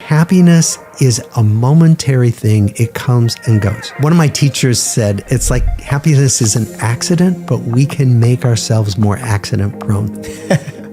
happiness is a momentary thing. It comes and goes. One of my teachers said, it's like happiness is an accident, but we can make ourselves more accident prone.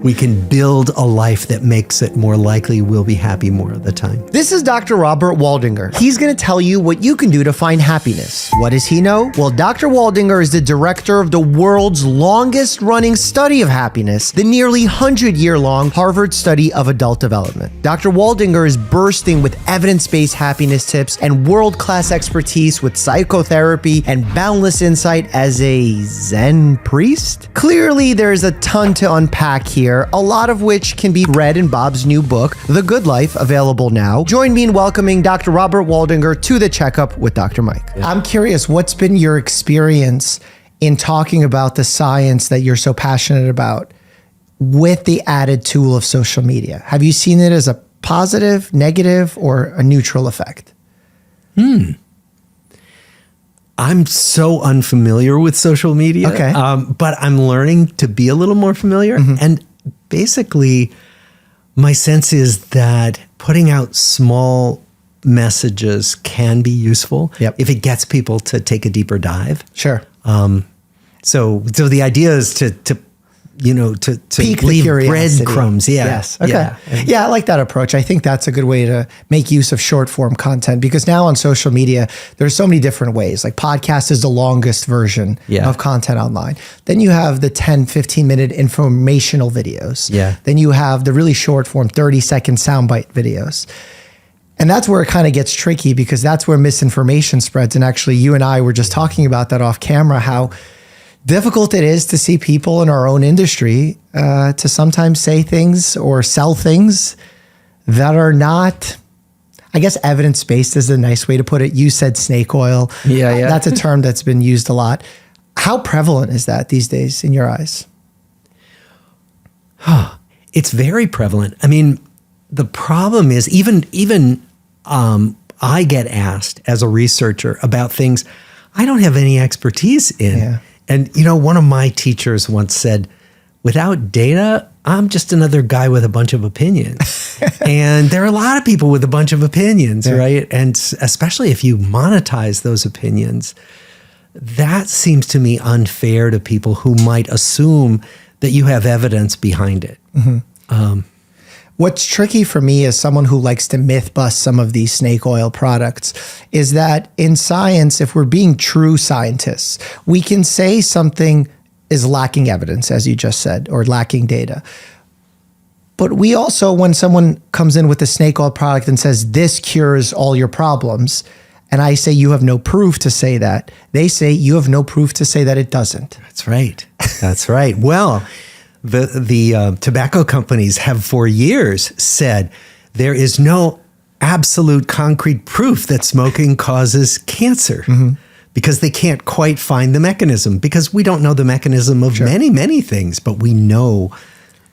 We can build a life that makes it more likely we'll be happy more of the time. This is Dr. Robert Waldinger. He's going to tell you what you can do to find happiness. What does he know? Well, Dr. Waldinger is the director of the world's longest running study of happiness, the nearly 100-year-long Harvard study of adult development. Dr. Waldinger is bursting with evidence-based happiness tips and world-class expertise with psychotherapy and boundless insight as a Zen priest. Clearly, there's a ton to unpack here, a lot of which can be read in Bob's new book, The Good Life, available now. Join me in welcoming Dr. Robert Waldinger to the Checkup with Dr. Mike. Yeah. I'm curious, what's been your experience in talking about the science that you're so passionate about with the added tool of social media? Have you seen it as a positive, negative, or a neutral effect? I'm so unfamiliar with social media, but I'm learning to be a little more familiar. And basically, my sense is that putting out small messages can be useful if it gets people to take a deeper dive. Sure. So the idea is to Pique leave curiosity. breadcrumbs. Yeah. Yes. Okay. Yeah, I like that approach. I think that's a good way to make use of short form content, because now on social media, there's so many different ways. Like podcast is the longest version of content online. Then you have the 10, 15-minute informational videos. Yeah. Then you have the really short form 30-second soundbite videos. And that's where it kind of gets tricky, because that's where misinformation spreads. And actually, you and I were just talking about that off camera, how difficult it is to see people in our own industry to sometimes say things or sell things that are not, I guess, evidence-based is a nice way to put it. You said snake oil. Yeah. That's a term that's been used a lot. How prevalent is that these days in your eyes? It's very prevalent. I mean, the problem is even I get asked as a researcher about things I don't have any expertise in. Yeah. And, one of my teachers once said, without data, I'm just another guy with a bunch of opinions. And there are a lot of people with a bunch of opinions, right? And especially if you monetize those opinions, that seems to me unfair to people who might assume that you have evidence behind it. What's tricky for me as someone who likes to myth bust some of these snake oil products is that in science, if we're being true scientists, we can say something is lacking evidence, as you just said, or lacking data. But we also, when someone comes in with a snake oil product and says, this cures all your problems, and I say, you have no proof to say that, they say, you have no proof to say that it doesn't. That's right. That's right. Well, the tobacco companies have for years said there is no absolute concrete proof that smoking causes cancer because they can't quite find the mechanism, because we don't know the mechanism of many, many things, but we know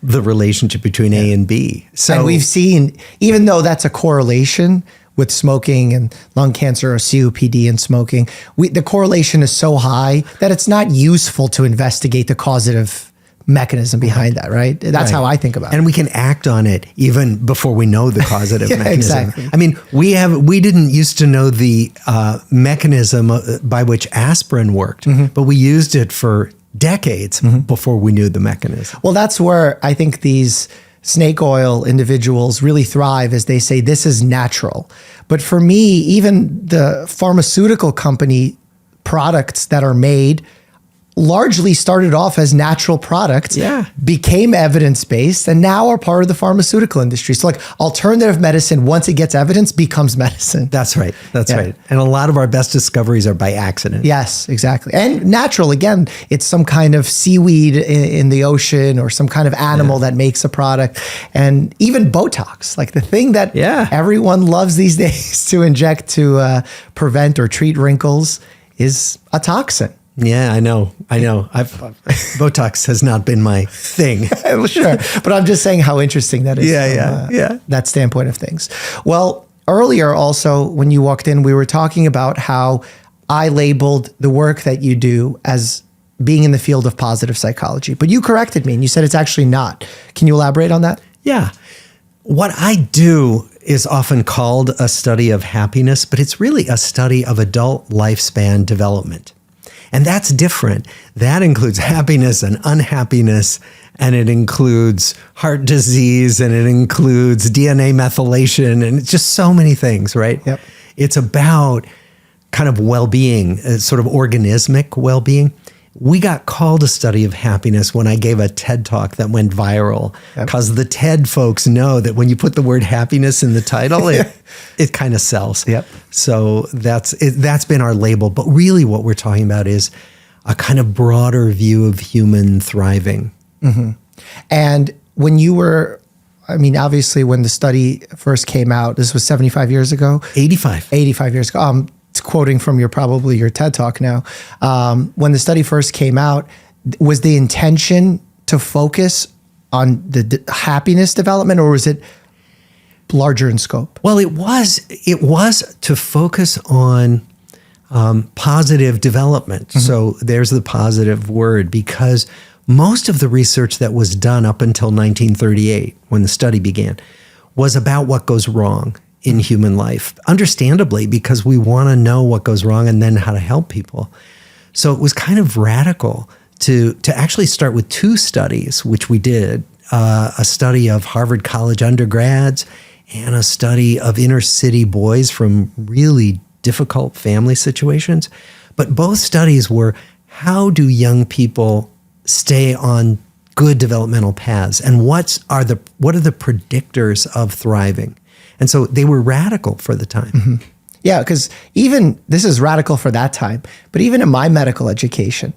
the relationship between A and B. So and we've seen, even though that's a correlation with smoking and lung cancer or COPD and smoking, the correlation is so high that it's not useful to investigate the causative mechanism behind that, right? That's how I think about it. And we can act on it even before we know the causative mechanism. Exactly. I mean, we didn't used to know the mechanism by which aspirin worked, but we used it for decades before we knew the mechanism. Well, that's where I think these snake oil individuals really thrive, as they say, this is natural. But for me, even the pharmaceutical company products that are made largely started off as natural products, became evidence-based, and now are part of the pharmaceutical industry. So like alternative medicine, once it gets evidence, becomes medicine. That's right. That's right. And a lot of our best discoveries are by accident. Yes, exactly. And natural, again, it's some kind of seaweed in the ocean or some kind of animal that makes a product. And even Botox, like the thing that everyone loves these days to inject to prevent or treat wrinkles, is a toxin. Yeah, I know. Botox has not been my thing. Sure. But I'm just saying how interesting that is from that standpoint of things. Well, earlier also, when you walked in, we were talking about how I labeled the work that you do as being in the field of positive psychology. But you corrected me and you said it's actually not. Can you elaborate on that? Yeah. What I do is often called a study of happiness, but it's really a study of adult lifespan development. And that's different. That includes happiness and unhappiness, and it includes heart disease, and it includes DNA methylation, and it's just so many things, right? Yep. It's about kind of well-being, sort of organismic well-being. We got called a study of happiness when I gave a TED Talk that went viral, because the TED folks know that when you put the word happiness in the title, it kind of sells. Yep. So that's been our label. But really what we're talking about is a kind of broader view of human thriving. Mm-hmm. And when you were, I mean, obviously when the study first came out, this was 75 years ago? 85. 85 years ago. Quoting from your TED Talk now. When the study first came out, was the intention to focus on the happiness development, or was it larger in scope? Well, it was to focus on positive development. Mm-hmm. So there's the positive word, because most of the research that was done up until 1938, when the study began, was about what goes wrong in human life, understandably, because we want to know what goes wrong and then how to help people. So it was kind of radical to actually start with two studies, which we did, a study of Harvard College undergrads and a study of inner city boys from really difficult family situations. But both studies were, how do young people stay on good developmental paths, and what are the predictors of thriving? And so they were radical for the time. Mm-hmm. Yeah, because even, this is radical for that time, but even in my medical education,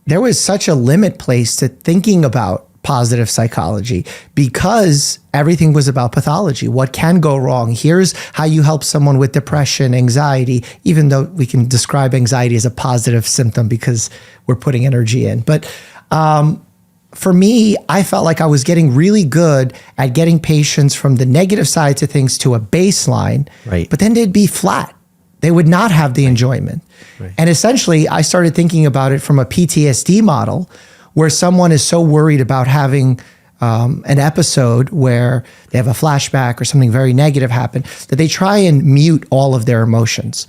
there was such a limit placed to thinking about positive psychology, because everything was about pathology. What can go wrong? Here's how you help someone with depression, anxiety, even though we can describe anxiety as a positive symptom because we're putting energy in. But for me, I felt like I was getting really good at getting patients from the negative sides of things to a baseline, right, but then they'd be flat. They would not have the enjoyment. Right. And essentially, I started thinking about it from a PTSD model, where someone is so worried about having an episode where they have a flashback or something very negative happen, that they try and mute all of their emotions.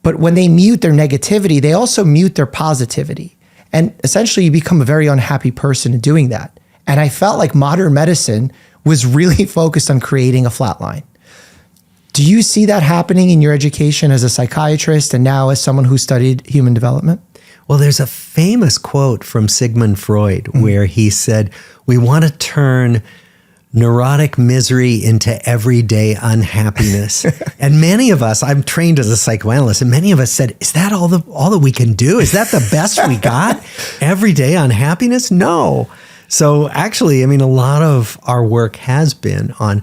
But when they mute their negativity, they also mute their positivity. And essentially, you become a very unhappy person in doing that. And I felt like modern medicine was really focused on creating a flat line. Do you see that happening in your education as a psychiatrist and now as someone who studied human development? Well, there's a famous quote from Sigmund Freud where he said, we want to turn neurotic misery into everyday unhappiness. And many of us, I'm trained as a psychoanalyst, and many of us said, is that all that we can do? Is that the best we got? Everyday unhappiness? No. So actually, I mean, a lot of our work has been on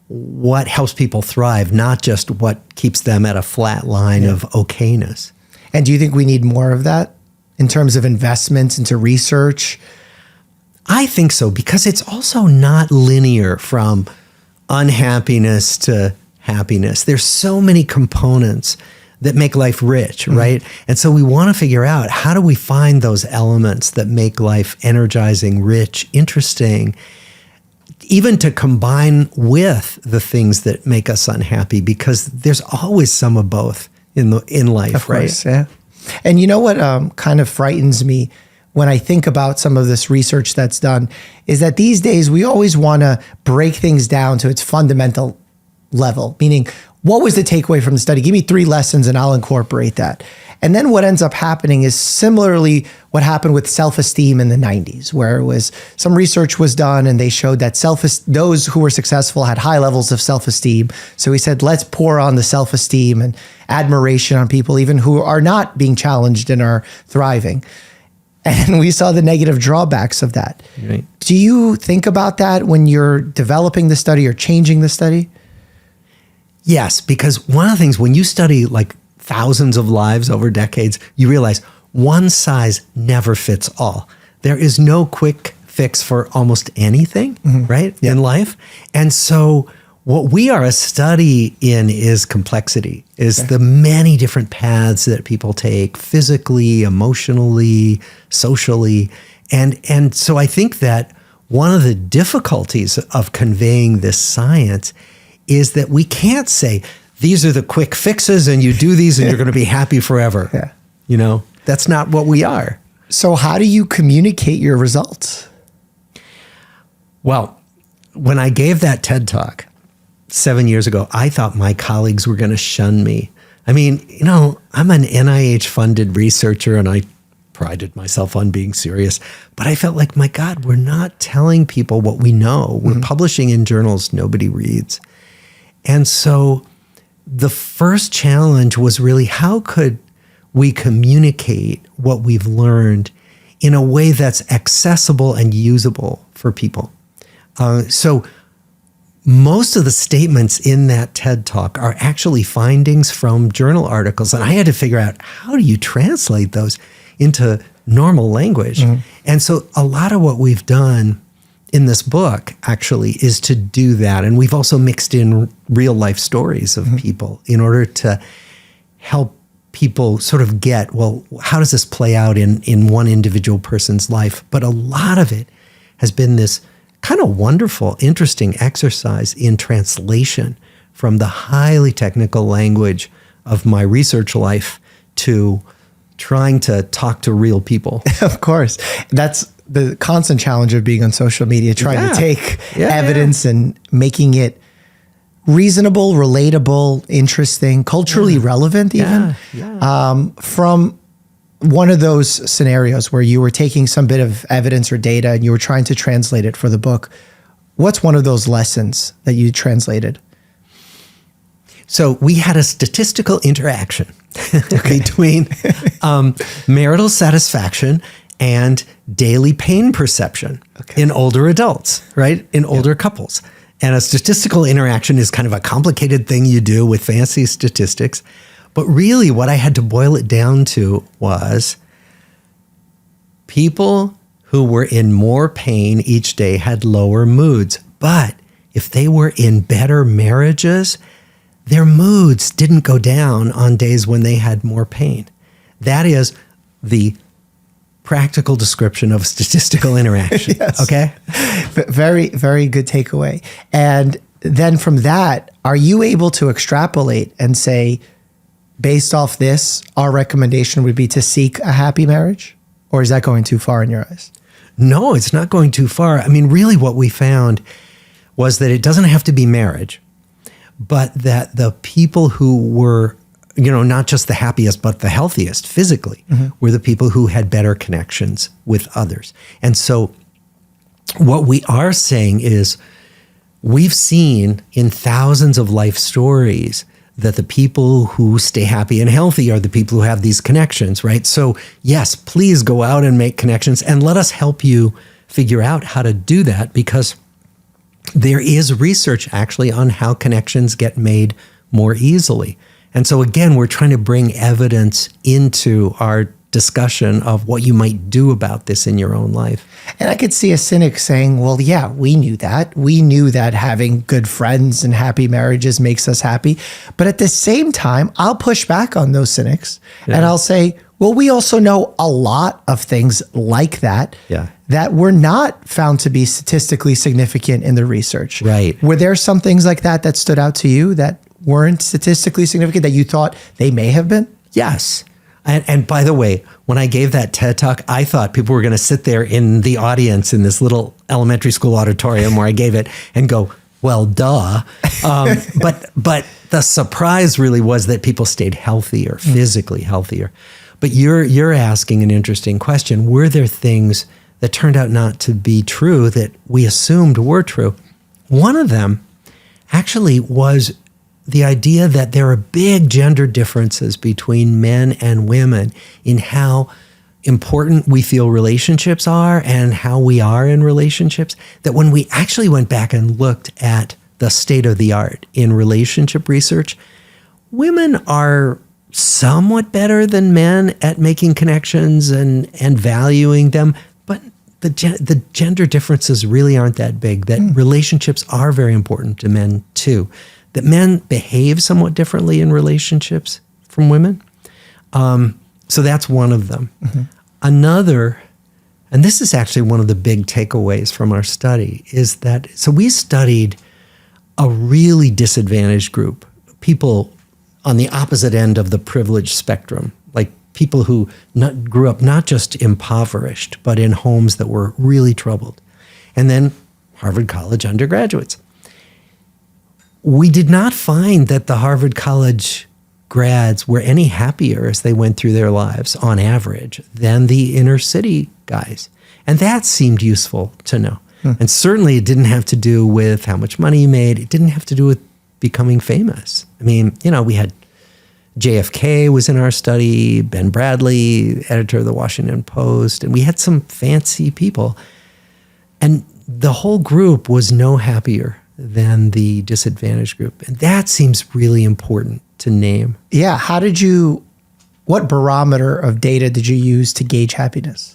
what helps people thrive, not just what keeps them at a flat line of okayness. And do you think we need more of that in terms of investments into research? I think so, because it's also not linear from unhappiness to happiness. There's so many components that make life rich, right? And so we want to figure out, how do we find those elements that make life energizing, rich, interesting, even to combine with the things that make us unhappy, because there's always some of both in life, of course, right? Yeah. And you know what kind of frightens me when I think about some of this research that's done is that these days we always want to break things down to its fundamental level, meaning, what was the takeaway from the study? Give me 3 lessons and I'll incorporate that. And then what ends up happening is similarly what happened with self-esteem in the 90s, where it was some research was done and they showed that those who were successful had high levels of self-esteem. So we said, let's pour on the self-esteem and admiration on people, even who are not being challenged and are thriving. And we saw the negative drawbacks of that. Right. Do you think about that when you're developing the study or changing the study? Yes, because one of the things, when you study like thousands of lives over decades, you realize one size never fits all. There is no quick fix for almost anything, right, in life. And so what we are a study in is complexity, is the many different paths that people take physically, emotionally, socially. And so I think that one of the difficulties of conveying this science is that we can't say, these are the quick fixes and you do these and you're going to be happy forever. Yeah. You know, that's not what we are. So how do you communicate your results? Well, when I gave that TED Talk 7 years ago, I thought my colleagues were going to shun me. I mean, you know, I'm an NIH-funded researcher and I prided myself on being serious, but I felt like, my God, we're not telling people what we know. We're publishing in journals nobody reads. And so the first challenge was really, how could we communicate what we've learned in a way that's accessible and usable for people? So most of the statements in that TED Talk are actually findings from journal articles. And I had to figure out, how do you translate those into normal language? And so a lot of what we've done in this book actually is to do that. And we've also mixed in real life stories of people in order to help people sort of get, well, how does this play out in one individual person's life? But a lot of it has been this kind of wonderful, interesting exercise in translation from the highly technical language of my research life to trying to talk to real people. Of course. That's the constant challenge of being on social media, trying to take evidence and making it reasonable, relatable, interesting, culturally relevant even. From one of those scenarios where you were taking some bit of evidence or data and you were trying to translate it for the book, what's one of those lessons that you translated? So we had a statistical interaction between marital satisfaction and daily pain perception in older adults, right? In older couples. And a statistical interaction is kind of a complicated thing you do with fancy statistics. But really what I had to boil it down to was people who were in more pain each day had lower moods. But if they were in better marriages, their moods didn't go down on days when they had more pain. That is the practical description of statistical interaction. Okay? Very, very good takeaway. And then from that, are you able to extrapolate and say, based off this, our recommendation would be to seek a happy marriage? Or is that going too far in your eyes? No, it's not going too far. I mean, really what we found was that it doesn't have to be marriage, but that the people who were, you know, not just the happiest, but the healthiest physically were the people who had better connections with others. And so what we are saying is we've seen in thousands of life stories that the people who stay happy and healthy are the people who have these connections, right? So yes, please go out and make connections and let us help you figure out how to do that, because there is research actually on how connections get made more easily. And so again, we're trying to bring evidence into our discussion of what you might do about this in your own life. And I could see a cynic saying, well, yeah, we knew that. We knew that having good friends and happy marriages makes us happy. But at the same time, I'll push back on those cynics and I'll say, well, we also know a lot of things like that that were not found to be statistically significant in the research. Right. Were there some things like that that stood out to you that weren't statistically significant that you thought they may have been? Yes. And by the way, when I gave that TED Talk, I thought people were going to sit there in the audience in this little elementary school auditorium where I gave it and go, well, duh. But the surprise really was that people stayed healthier, physically healthier. But you're asking an interesting question. Were there things that turned out not to be true that we assumed were true? One of them actually was the idea that there are big gender differences between men and women in how important we feel relationships are and how we are in relationships, that when we actually went back and looked at the state of the art in relationship research, women are somewhat better than men at making connections and valuing them, but the gender differences really aren't that big, that relationships are very important to men too, that men behave somewhat differently in relationships from women. So that's one of them. Another, and this is actually one of the big takeaways from our study, is that, so we studied a really disadvantaged group, people on the opposite end of the privilege spectrum, like people who grew up not just impoverished, but in homes that were really troubled. And then Harvard College undergraduates. We did not find that the Harvard College grads were any happier as they went through their lives on average than the inner city guys. And that seemed useful to know. And certainly it didn't have to do with how much money you made. It didn't have to do with becoming famous. I mean, we had JFK was in our study, Ben Bradley, editor of the Washington Post, and we had some fancy people. And the whole group was no happier than the disadvantaged group. And that seems really important to name. Yeah. What barometer of data did you use to gauge happiness?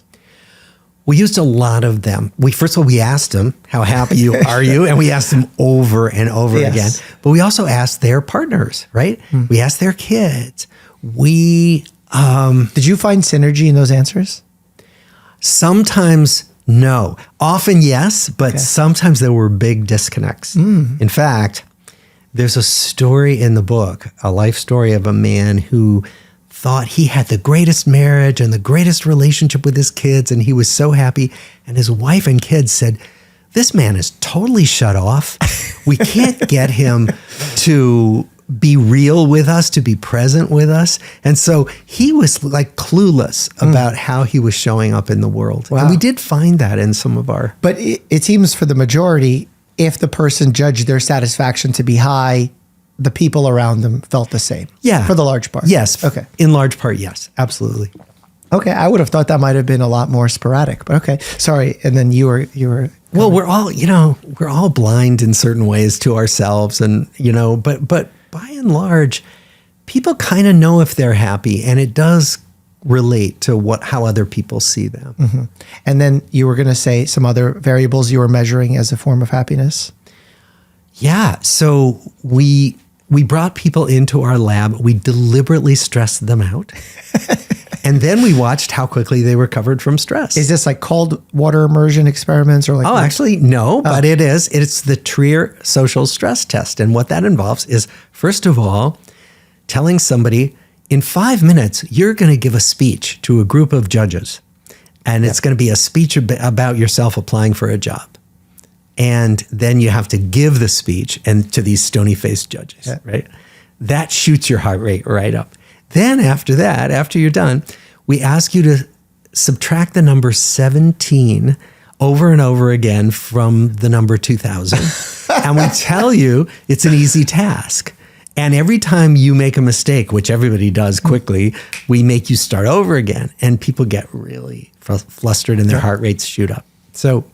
We used a lot of them. First of all, we asked them, how happy are you? And we asked them over and over again. But we also asked their partners, right? We asked their kids. Did you find synergy in those answers? Sometimes no. Often yes, but sometimes there were big disconnects. In fact, there's a story in the book, a life story of a man who thought he had the greatest marriage and the greatest relationship with his kids, and he was so happy. And his wife and kids said, this man is totally shut off. We can't get him to be real with us, to be present with us. And so he was like clueless about how he was showing up in the world. Wow. And we did find that in some of our... But it seems for the majority, if the person judged their satisfaction to be high, the people around them felt the same. Yeah. For the large part. Yes. Okay. In large part, yes. Absolutely. Okay. I would have thought that might have been a lot more sporadic, but okay. Sorry. And then you were. Well, we're all blind in certain ways to ourselves, and but by and large, people kind of know if they're happy, and it does relate to how other people see them. Mm-hmm. And then you were going to say some other variables you were measuring as a form of happiness. Yeah. So we brought people into our lab. We deliberately stressed them out. And then we watched how quickly they recovered from stress. Is this like cold water immersion experiments or like? Oh, actually, no, but it is. It's the Trier social stress test. And what that involves is, first of all, telling somebody in 5 minutes, you're going to give a speech to a group of judges. And it's going to be a speech about yourself applying for a job. And then you have to give the speech and to these stony-faced judges, right? That shoots your heart rate right up. Then after that, after you're done, we ask you to subtract the number 17 over and over again from the number 2000. And we tell you it's an easy task. And every time you make a mistake, which everybody does quickly, we make you start over again. And people get really flustered and their heart rates shoot up. So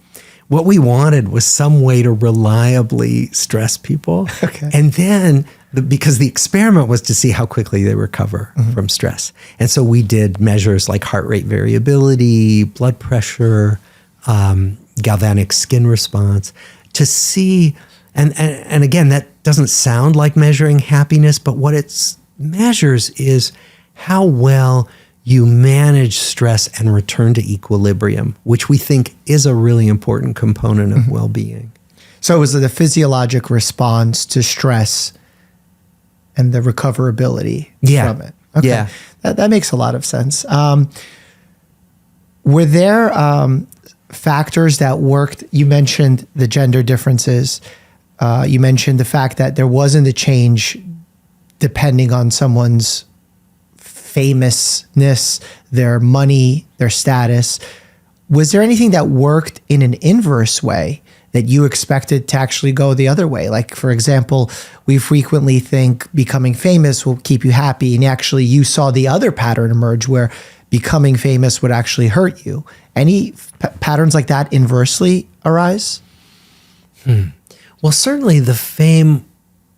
what we wanted was some way to reliably stress people. Okay. And then, because the experiment was to see how quickly they recover from stress. And so we did measures like heart rate variability, blood pressure, galvanic skin response to see, and again, that doesn't sound like measuring happiness, but what it measures is how well you manage stress and return to equilibrium, which we think is a really important component of well-being. So was it the physiologic response to stress and the recoverability from it? Okay. Yeah. That makes a lot of sense. Were there factors that worked? You mentioned the gender differences. You mentioned the fact that there wasn't a change depending on someone's famousness, their money, their status. Was there anything that worked in an inverse way that you expected to actually go the other way? Like, for example, we frequently think becoming famous will keep you happy, and actually you saw the other pattern emerge where becoming famous would actually hurt you. Any patterns like that inversely arise? Well, certainly the fame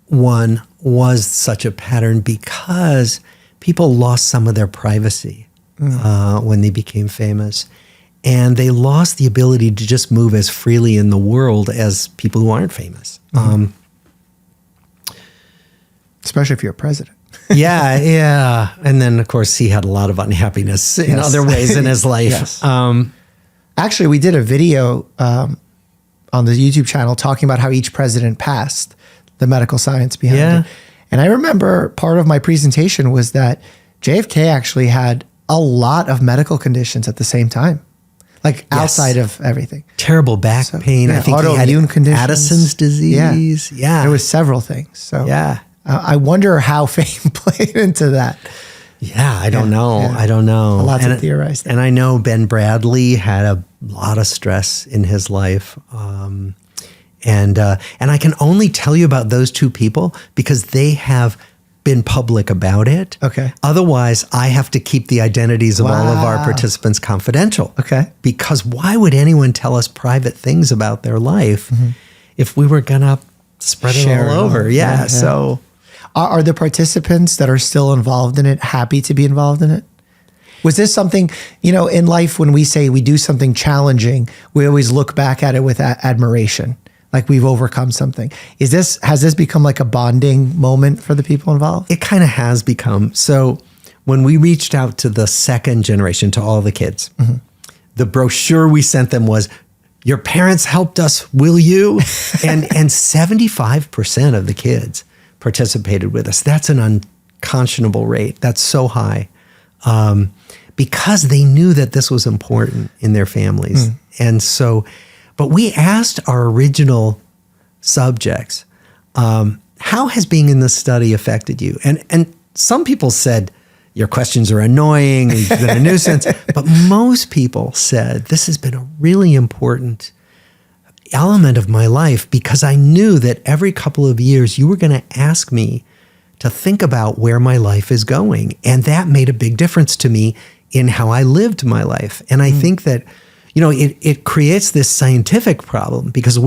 one was such a pattern because people lost some of their privacy when they became famous. And they lost the ability to just move as freely in the world as people who aren't famous. Especially if you're a president. Yeah. And then, of course, he had a lot of unhappiness in other ways in his life. Yes. Actually, we did a video on the YouTube channel talking about how each president passed. the medical science behind Yeah. it. And I remember part of my presentation was that JFK actually had a lot of medical conditions at the same time, like outside of everything. Terrible back pain. I think he had autoimmune conditions. Addison's disease. Yeah. There was several things. So Yeah. I wonder how fame played into that. Yeah, I don't know. yeah. I don't know. A lot to theorize there. And I know Ben Bradley had a lot of stress in his life. And I can only tell you about those two people because they have been public about it. Okay. Otherwise, I have to keep the identities of all of our Wow. participants confidential. Okay. Because why would anyone tell us private things about their life if we were going to spread it Share it all over? all. Yeah. Yeah. So Are the participants that are still involved in it happy to be involved in it? Was this something, in life when we say we do something challenging, we always look back at it with admiration, like we've overcome something. Has this become like a bonding moment for the people involved? it kind of has become. So when we reached out to the second generation, to all the kids, the brochure we sent them was, your parents helped us, will you? and 75% of the kids participated with us. That's an unconscionable rate. That's so high. Because they knew that this was important in their families. And so, but we asked our original subjects, how has being in this study affected you? And some people said, your questions are annoying, you've been a nuisance. But most people said, this has been a really important element of my life because I knew that every couple of years you were going to ask me to think about where my life is going. And that made a big difference to me in how I lived my life. And I think that, it creates this scientific problem because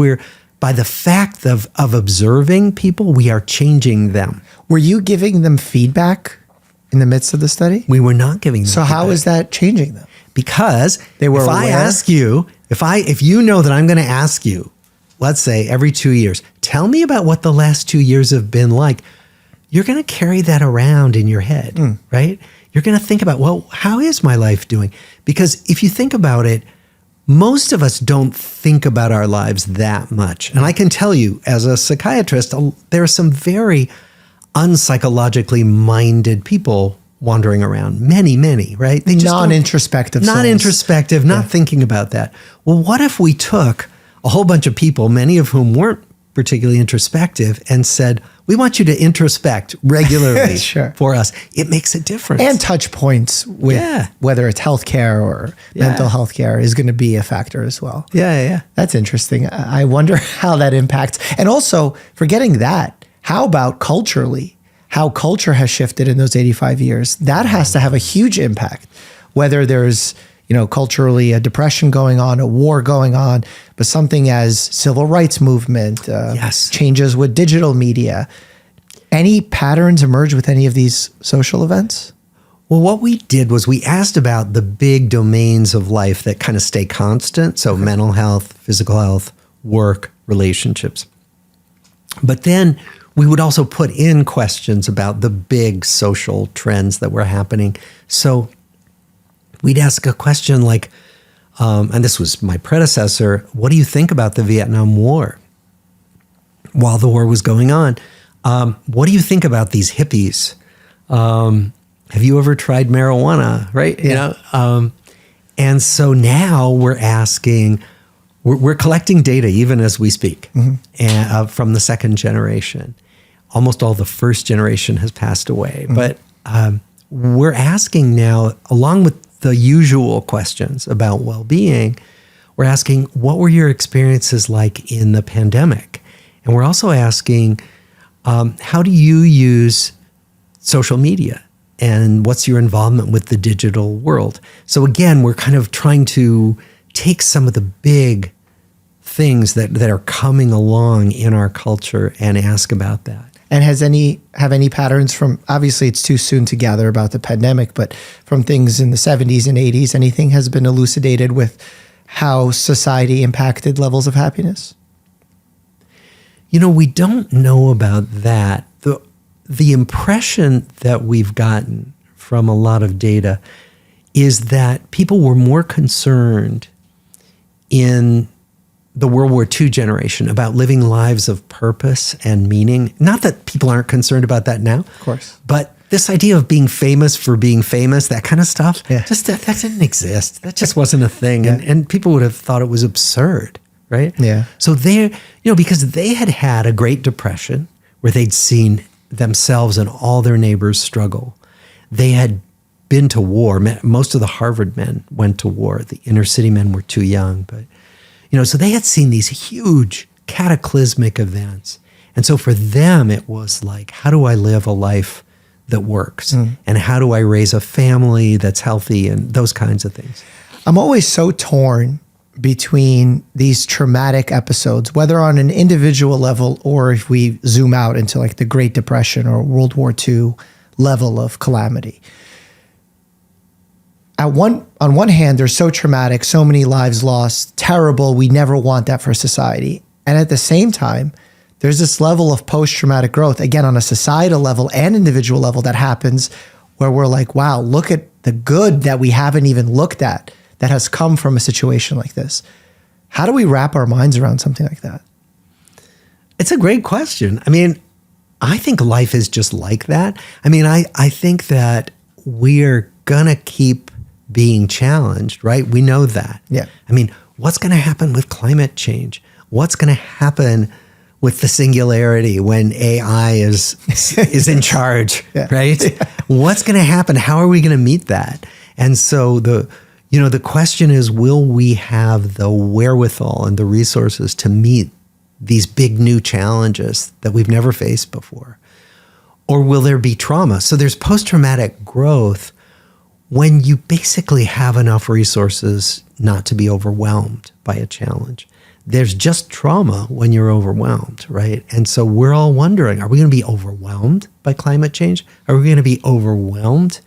by the fact of observing people, we are changing them. Were you giving them feedback in the midst of the study? We were not giving them So how feedback. is that changing them? Because They were if I aware? ask you, if you know that I'm going to ask you, let's say every 2 years, tell me about what the last 2 years have been like, you're going to carry that around in your head, right? You're going to think about, well, how is my life doing? Because if you think about it, most of us don't think about our lives that much. And I can tell you, as a psychiatrist, there are some very unpsychologically minded people wandering around. Many, right? They just don't- Non-introspective not souls. introspective, not thinking about that. Well, what if we took a whole bunch of people, many of whom weren't particularly introspective, and said, we want you to introspect regularly Sure. for us. It makes a difference. And touch points with Yeah. whether it's healthcare or mental health care is going to be a factor as well. yeah. That's interesting. I wonder how that impacts. And also, forgetting that, how about culturally? How culture has shifted in those 85 years. That has to have a huge impact, whether there's, culturally a depression going on, a war going on, but something as civil rights movement, Yes. changes with digital media. Any patterns emerge with any of these social events? Well, what we did was we asked about the big domains of life that kind of stay constant. So mental health, physical health, work, relationships. But then we would also put in questions about the big social trends that were happening. So we'd ask a question like, and this was my predecessor, what do you think about the Vietnam War while the war was going on? What do you think about these hippies? Have you ever tried marijuana? Right? And so now we're asking, we're collecting data even as we speak and, from the second generation. Almost all the first generation has passed away. But we're asking now, along with the usual questions about well-being, we're asking, what were your experiences like in the pandemic? And we're also asking, how do you use social media? And what's your involvement with the digital world? So again, we're kind of trying to take some of the big things that are coming along in our culture and ask about that. And have any patterns from, obviously it's too soon to gather about the pandemic, but from things in the 70s and 80s, anything has been elucidated with how society impacted levels of happiness? We don't know about that. The impression that we've gotten from a lot of data is that people were more concerned in the World War II generation about living lives of purpose and meaning. Not that people aren't concerned about that now. Of course. But this idea of being famous for being famous, that kind of stuff, Yeah. just that didn't exist. That just wasn't a thing. Yeah. And people would have thought it was absurd, right? Yeah. So because they had had a Great Depression where they'd seen themselves and all their neighbors struggle. They had been to war. Most of the Harvard men went to war. The inner city men were too young, but so they had seen these huge cataclysmic events. And so for them, it was like, how do I live a life that works? And how do I raise a family that's healthy and those kinds of things? I'm always so torn between these traumatic episodes, whether on an individual level or if we zoom out into like the Great Depression or World War II level of calamity. On one hand, they're so traumatic, so many lives lost, terrible. We never want that for society. And at the same time, there's this level of post-traumatic growth, again, on a societal level and individual level that happens where we're like, wow, look at the good that we haven't even looked at that has come from a situation like this. How do we wrap our minds around something like that? It's a great question. I mean, I think life is just like that. I mean, I think that we're going to keep being challenged, right? We know that. Yeah. I mean, what's going to happen with climate change? What's going to happen with the singularity when AI is in charge, Yeah. right? Yeah. What's going to happen? How are we going to meet that? And so the question is, will we have the wherewithal and the resources to meet these big new challenges that we've never faced before? Or will there be trauma? So there's post-traumatic growth when you basically have enough resources not to be overwhelmed by a challenge. There's just trauma when you're overwhelmed, right? And so we're all wondering, are we going to be overwhelmed by climate change? Are we going to be overwhelmed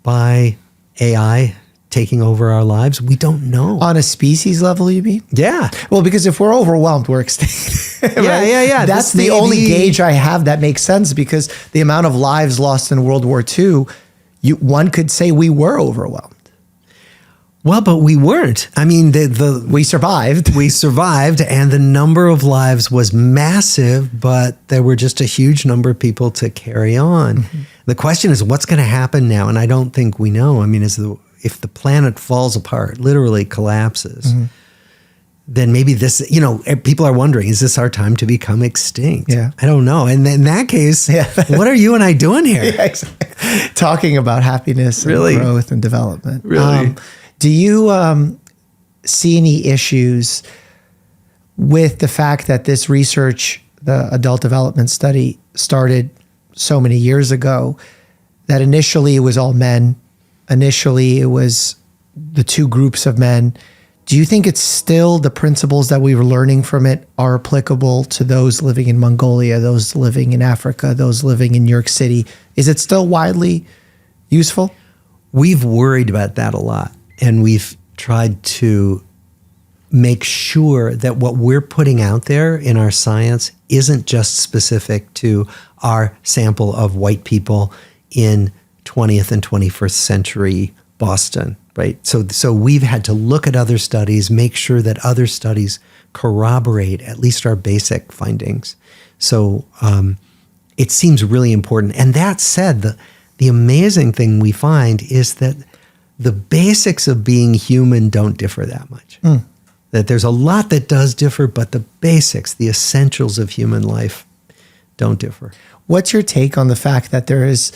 by AI taking over our lives? We don't know. On a species level, you mean? Yeah. Well, because if we're overwhelmed, we're extinct. Right? Yeah. That's This the may only be- gauge I have that makes sense, because the amount of lives lost in World War II, one could say we were overwhelmed. Well, but we weren't. I mean, We survived. we survived, and the number of lives was massive, but there were just a huge number of people to carry on. Mm-hmm. The question is, what's going to happen now? And I don't think we know. I mean, if the planet falls apart, literally collapses, then maybe this, people are wondering, is this our time to become extinct? Yeah. I don't know. And in that case, what are you and I doing here? Yeah, exactly. Talking about happiness and Really? growth and development. Really? Do you see any issues with the fact that this research, the adult development study, started so many years ago, that initially it was all men, initially it was the two groups of men? Do you think it's still the principles that we were learning from it are applicable to those living in Mongolia, those living in Africa, those living in New York City? Is it still widely useful? We've worried about that a lot, and we've tried to make sure that what we're putting out there in our science isn't just specific to our sample of white people in 20th and 21st century Boston, right? So we've had to look at other studies, make sure that other studies corroborate at least our basic findings. So it seems really important. And that said, the amazing thing we find is that the basics of being human don't differ that much. That there's a lot that does differ, but the basics, the essentials of human life don't differ. What's your take on the fact that there is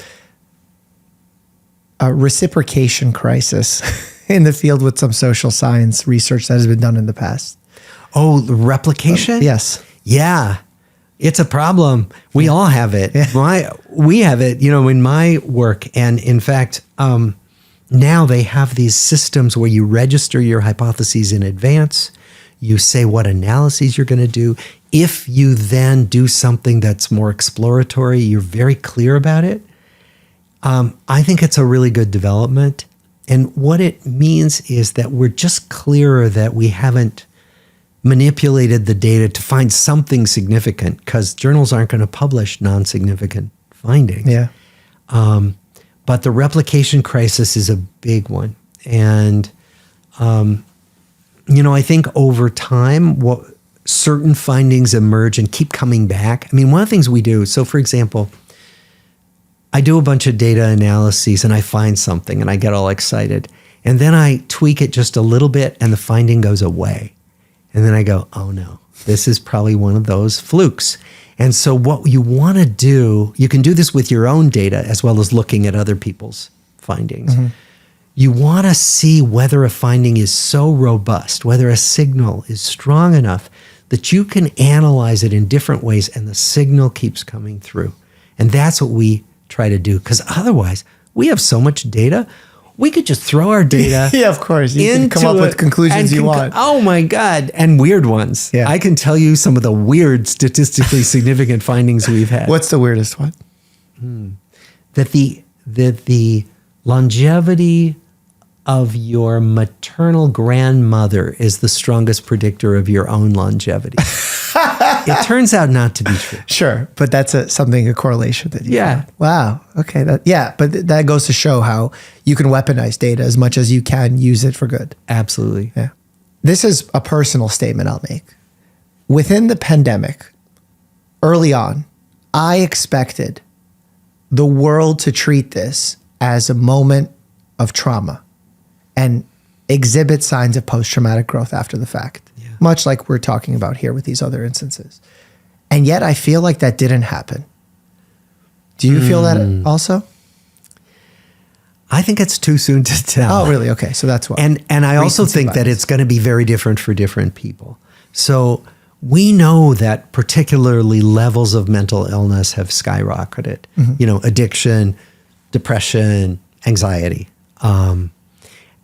a reciprocation crisis in the field with some social science research that has been done in the past? Oh, the replication? Yes. Yeah. It's a problem. We all have it. Yeah. We have it, in my work. And in fact, now they have these systems where you register your hypotheses in advance. You say what analyses you're going to do. If you then do something that's more exploratory, you're very clear about it. I think it's a really good development. And what it means is that we're just clearer that we haven't manipulated the data to find something significant, because journals aren't going to publish non-significant findings. Yeah. But the replication crisis is a big one. And I think over time, certain findings emerge and keep coming back. I mean, one of the things we do, so for example, I do a bunch of data analyses and I find something and I get all excited. And then I tweak it just a little bit and the finding goes away. And then I go, oh no, this is probably one of those flukes. And so what you want to do, you can do this with your own data as well as looking at other people's findings. Mm-hmm. You want to see whether a finding is so robust, whether a signal is strong enough that you can analyze it in different ways and the signal keeps coming through. And that's what we try to do, because otherwise we have so much data. We could just throw our data. Yeah, of course. You can come up with conclusions you want. Oh my God. And weird ones. Yeah. I can tell you some of the weird statistically significant findings we've had. What's the weirdest one? That the longevity of your maternal grandmother is the strongest predictor of your own longevity. It turns out not to be true. Sure, but that's a correlation that you found. Wow. Okay. But that goes to show how you can weaponize data as much as you can use it for good. Absolutely. Yeah. This is a personal statement I'll make. Within the pandemic, early on, I expected the world to treat this as a moment of trauma and exhibit signs of post-traumatic growth after the fact, much like we're talking about here with these other instances. And yet I feel like that didn't happen. Do you feel that also? I think it's too soon to tell. Oh, really? Okay. So that's why. And I also think that it's going to be very different for different people. So we know that particularly levels of mental illness have skyrocketed. Mm-hmm. Addiction, depression, anxiety.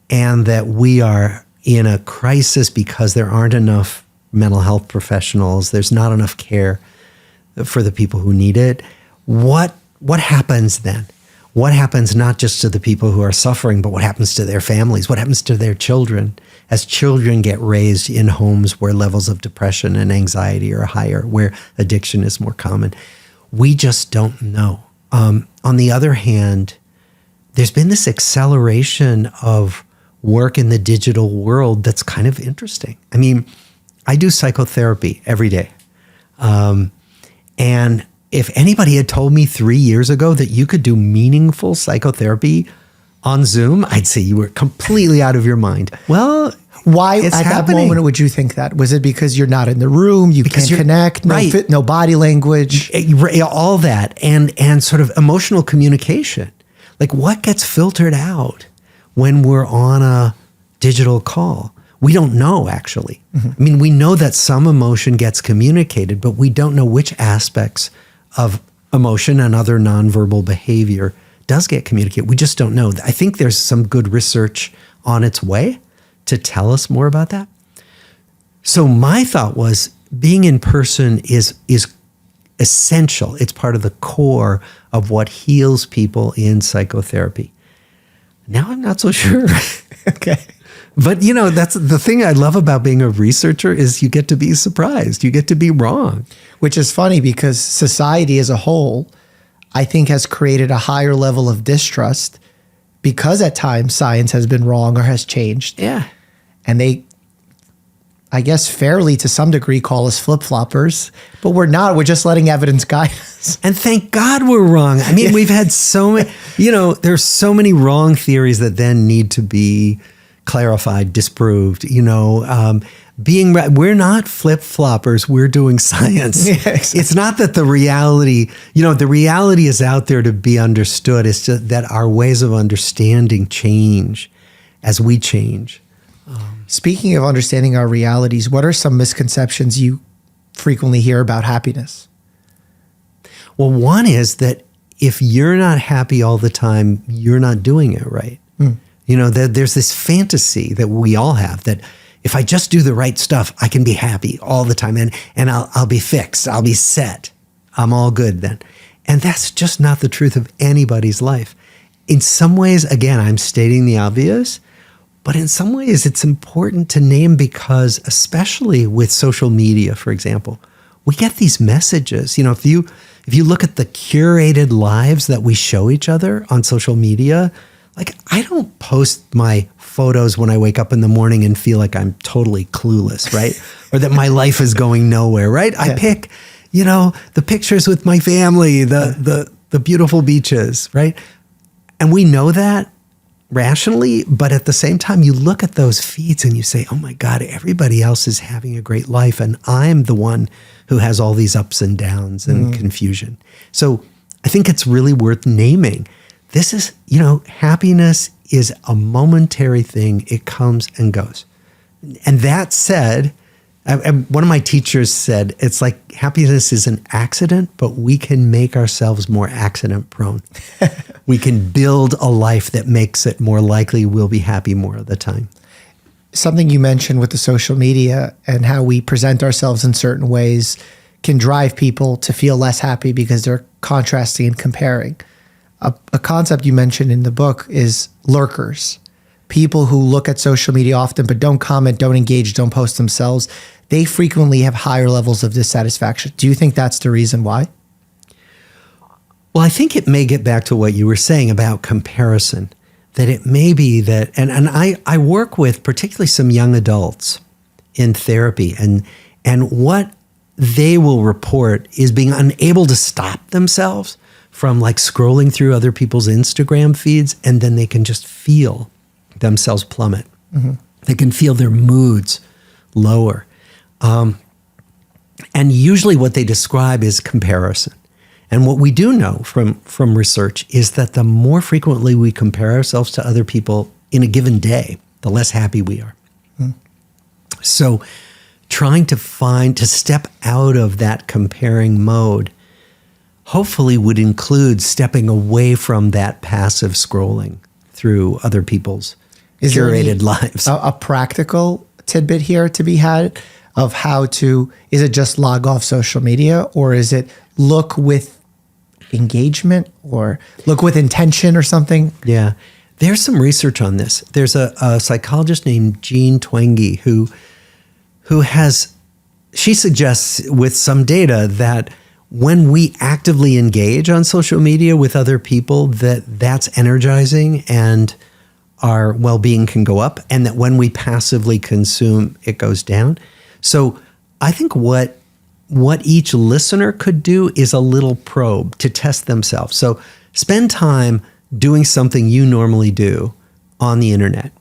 And that we are in a crisis because there aren't enough mental health professionals. There's not enough care for the people who need it. What happens then? What happens not just to the people who are suffering, but what happens to their families? What happens to their children as children get raised in homes where levels of depression and anxiety are higher, where addiction is more common? We just don't know. On the other hand, there's been this acceleration of work in the digital world that's kind of interesting. I mean, I do psychotherapy every day. And if anybody had told me 3 years ago that you could do meaningful psychotherapy on Zoom, I'd say you were completely out of your mind. Well, why at that moment would you think that? Was it because you're not in the room, you can't connect, no body language? All that, and sort of emotional communication. Like what gets filtered out when we're on a digital call? We don't know, actually. Mm-hmm. I mean, we know that some emotion gets communicated, but we don't know which aspects of emotion and other nonverbal behavior does get communicated. We just don't know. I think there's some good research on its way to tell us more about that. So my thought was being in person is essential. It's part of the core of what heals people in psychotherapy. Now I'm not so sure. Okay. But that's the thing I love about being a researcher is you get to be surprised. You get to be wrong. Which is funny because society as a whole, I think, has created a higher level of distrust because at times science has been wrong or has changed. Yeah. And they, I guess, fairly to some degree call us flip-floppers, but we're not. We're just letting evidence guide us. And thank God we're wrong. I mean, we've had so many, there's so many wrong theories that then need to be clarified, disproved, we're not flip-floppers, we're doing science. Yeah, exactly. It's not that the reality is out there to be understood. It's just that our ways of understanding change as we change. Speaking of understanding our realities, what are some misconceptions you frequently hear about happiness? Well, one is that if you're not happy all the time, you're not doing it right. There's this fantasy that we all have that if I just do the right stuff, I can be happy all the time and I'll be fixed. I'll be set. I'm all good then. And that's just not the truth of anybody's life. In some ways, again, I'm stating the obvious, but in some ways it's important to name because especially with social media, for example, we get these messages. If you look at the curated lives that we show each other on social media, like I don't post my photos when I wake up in the morning and feel like I'm totally clueless, right? Or that my life is going nowhere, right? Yeah. I pick, the pictures with my family, the beautiful beaches, right? And we know that rationally, but at the same time, you look at those feeds and you say, oh my God, everybody else is having a great life. And I'm the one who has all these ups and downs and confusion. So I think it's really worth naming. This is, happiness is a momentary thing. It comes and goes. And that said, one of my teachers said, it's like happiness is an accident, but we can make ourselves more accident prone. We can build a life that makes it more likely we'll be happy more of the time. Something you mentioned with the social media and how we present ourselves in certain ways can drive people to feel less happy because they're contrasting and comparing. A concept you mentioned in the book is lurkers. People who look at social media often but don't comment, don't engage, don't post themselves. They frequently have higher levels of dissatisfaction. Do you think that's the reason why? Well, I think it may get back to what you were saying about comparison, that it may be that, and I work with particularly some young adults in therapy, and what they will report is being unable to stop themselves from like scrolling through other people's Instagram feeds, and then they can just feel themselves plummet. Mm-hmm. They can feel their moods lower. And usually what they describe is comparison. And what we do know from research is that the more frequently we compare ourselves to other people in a given day, the less happy we are. So trying to step out of that comparing mode hopefully would include stepping away from that passive scrolling through other people's curated lives. A practical tidbit here to be had of how to, is it just log off social media, or is it look with engagement or look with intention or something? Yeah. There's some research on this. There's a psychologist named Jean Twenge who she suggests with some data that when we actively engage on social media with other people, that's energizing and our well-being can go up, and that when we passively consume, it goes down. So I think what each listener could do is a little probe to test themselves. So spend time doing something you normally do on the internet,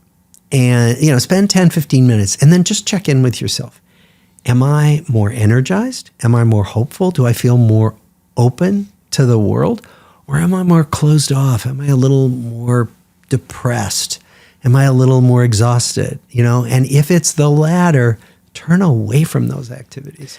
and spend 10, 15 minutes, and then just check in with yourself. Am I more energized? Am I more hopeful? Do I feel more open to the world? Or am I more closed off? Am I a little more depressed? Am I a little more exhausted? And if it's the latter, turn away from those activities.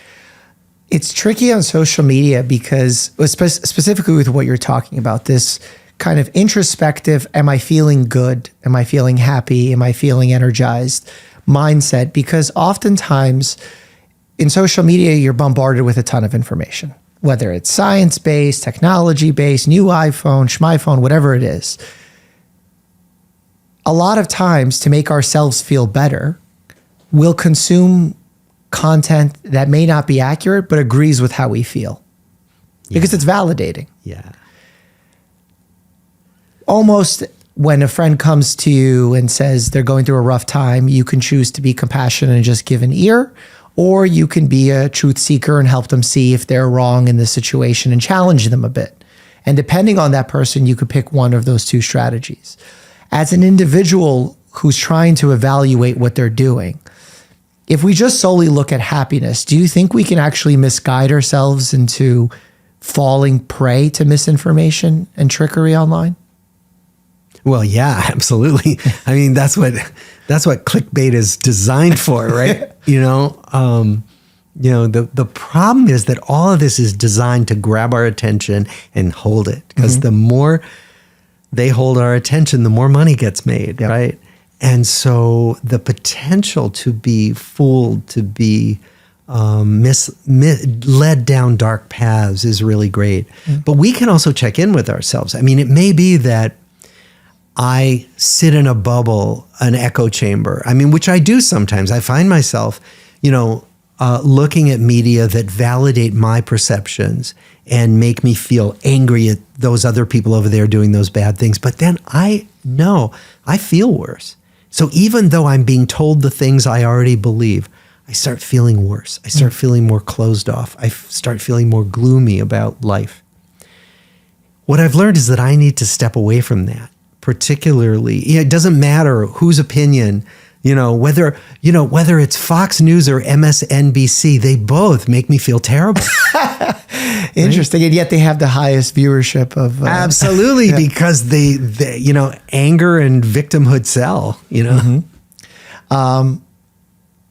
It's tricky on social media because specifically with what you're talking about, this kind of introspective, am I feeling good? Am I feeling happy? Am I feeling energized mindset? Because oftentimes in social media, you're bombarded with a ton of information, whether it's science-based, technology-based, new iPhone, schmyphone, whatever it is. A lot of times to make ourselves feel better, we'll consume content that may not be accurate, but agrees with how we feel because it's validating. Yeah. Almost when a friend comes to you and says they're going through a rough time, you can choose to be compassionate and just give an ear, or you can be a truth seeker and help them see if they're wrong in the situation and challenge them a bit. And depending on that person, you could pick one of those two strategies. As an individual who's trying to evaluate what they're doing, if we just solely look at happiness, do you think we can actually misguide ourselves into falling prey to misinformation and trickery online? Well, yeah, absolutely. I mean, that's what clickbait is designed for, right? The problem is that all of this is designed to grab our attention and hold it, because the more they hold our attention, the more money gets made, right? And so the potential to be fooled, to be led down dark paths is really great. But we can also check in with ourselves. I mean, it may be that I sit in a bubble, an echo chamber. I mean, which I do sometimes. I find myself, looking at media that validate my perceptions and make me feel angry at those other people over there doing those bad things. But then I know I feel worse. So even though I'm being told the things I already believe, I start feeling worse. I start feeling more closed off. I start feeling more gloomy about life. What I've learned is that I need to step away from that, particularly. It doesn't matter whose opinion, whether it's Fox News or MSNBC, they both make me feel terrible. Interesting. And yet they have the highest viewership of. Absolutely, because they, anger and victimhood sell,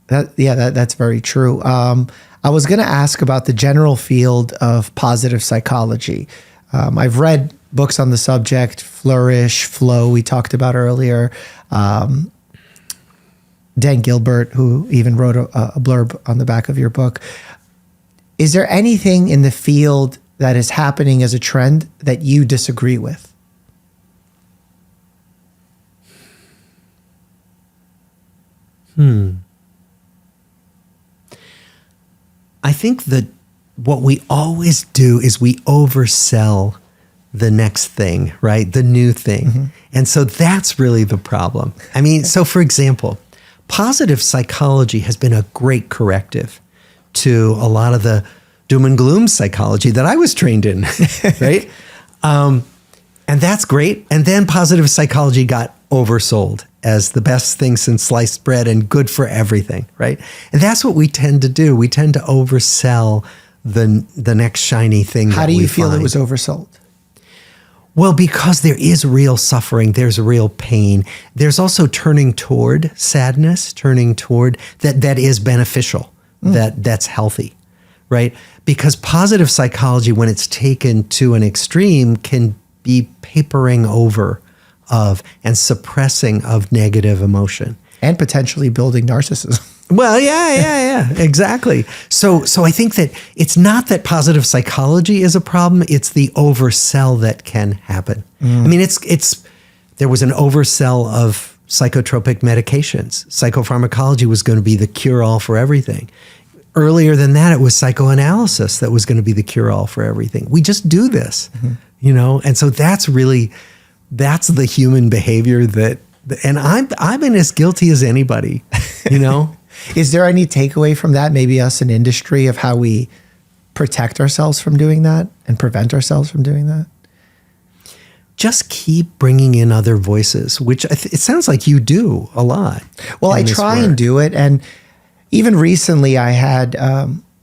That's very true. I was going to ask about the general field of positive psychology. I've read books on the subject, Flourish, Flow, we talked about earlier. Dan Gilbert, who even wrote a blurb on the back of your book. Is there anything in the field that is happening as a trend that you disagree with? I think that what we always do is we oversell the next thing, right? The new thing. And so that's really the problem. I mean, so for example, positive psychology has been a great corrective to a lot of the doom and gloom psychology that I was trained in, right? And that's great. And then positive psychology got oversold as the best thing since sliced bread and good for everything, right? And that's what we tend to do. We tend to oversell the next shiny thing. How do you feel it was oversold? Well, because there is real suffering, there's real pain. There's also turning toward sadness, turning toward that is beneficial, that's healthy, right? Because positive psychology, when it's taken to an extreme, can be papering over of and suppressing of negative emotion. And potentially building narcissism. Well, yeah, exactly. So I think that it's not that positive psychology is a problem, it's the oversell that can happen. I mean, there was an oversell of psychotropic medications. Psychopharmacology was going to be the cure-all for everything. Earlier than that, it was psychoanalysis that was going to be the cure-all for everything. We just do this, and so that's the human behavior that, and I'm as guilty as anybody, Is there any takeaway from that, maybe us in industry, of how we protect ourselves from doing that and prevent ourselves from doing that? Just keep bringing in other voices, which it sounds like you do a lot. Well, I try and do it. And even recently I had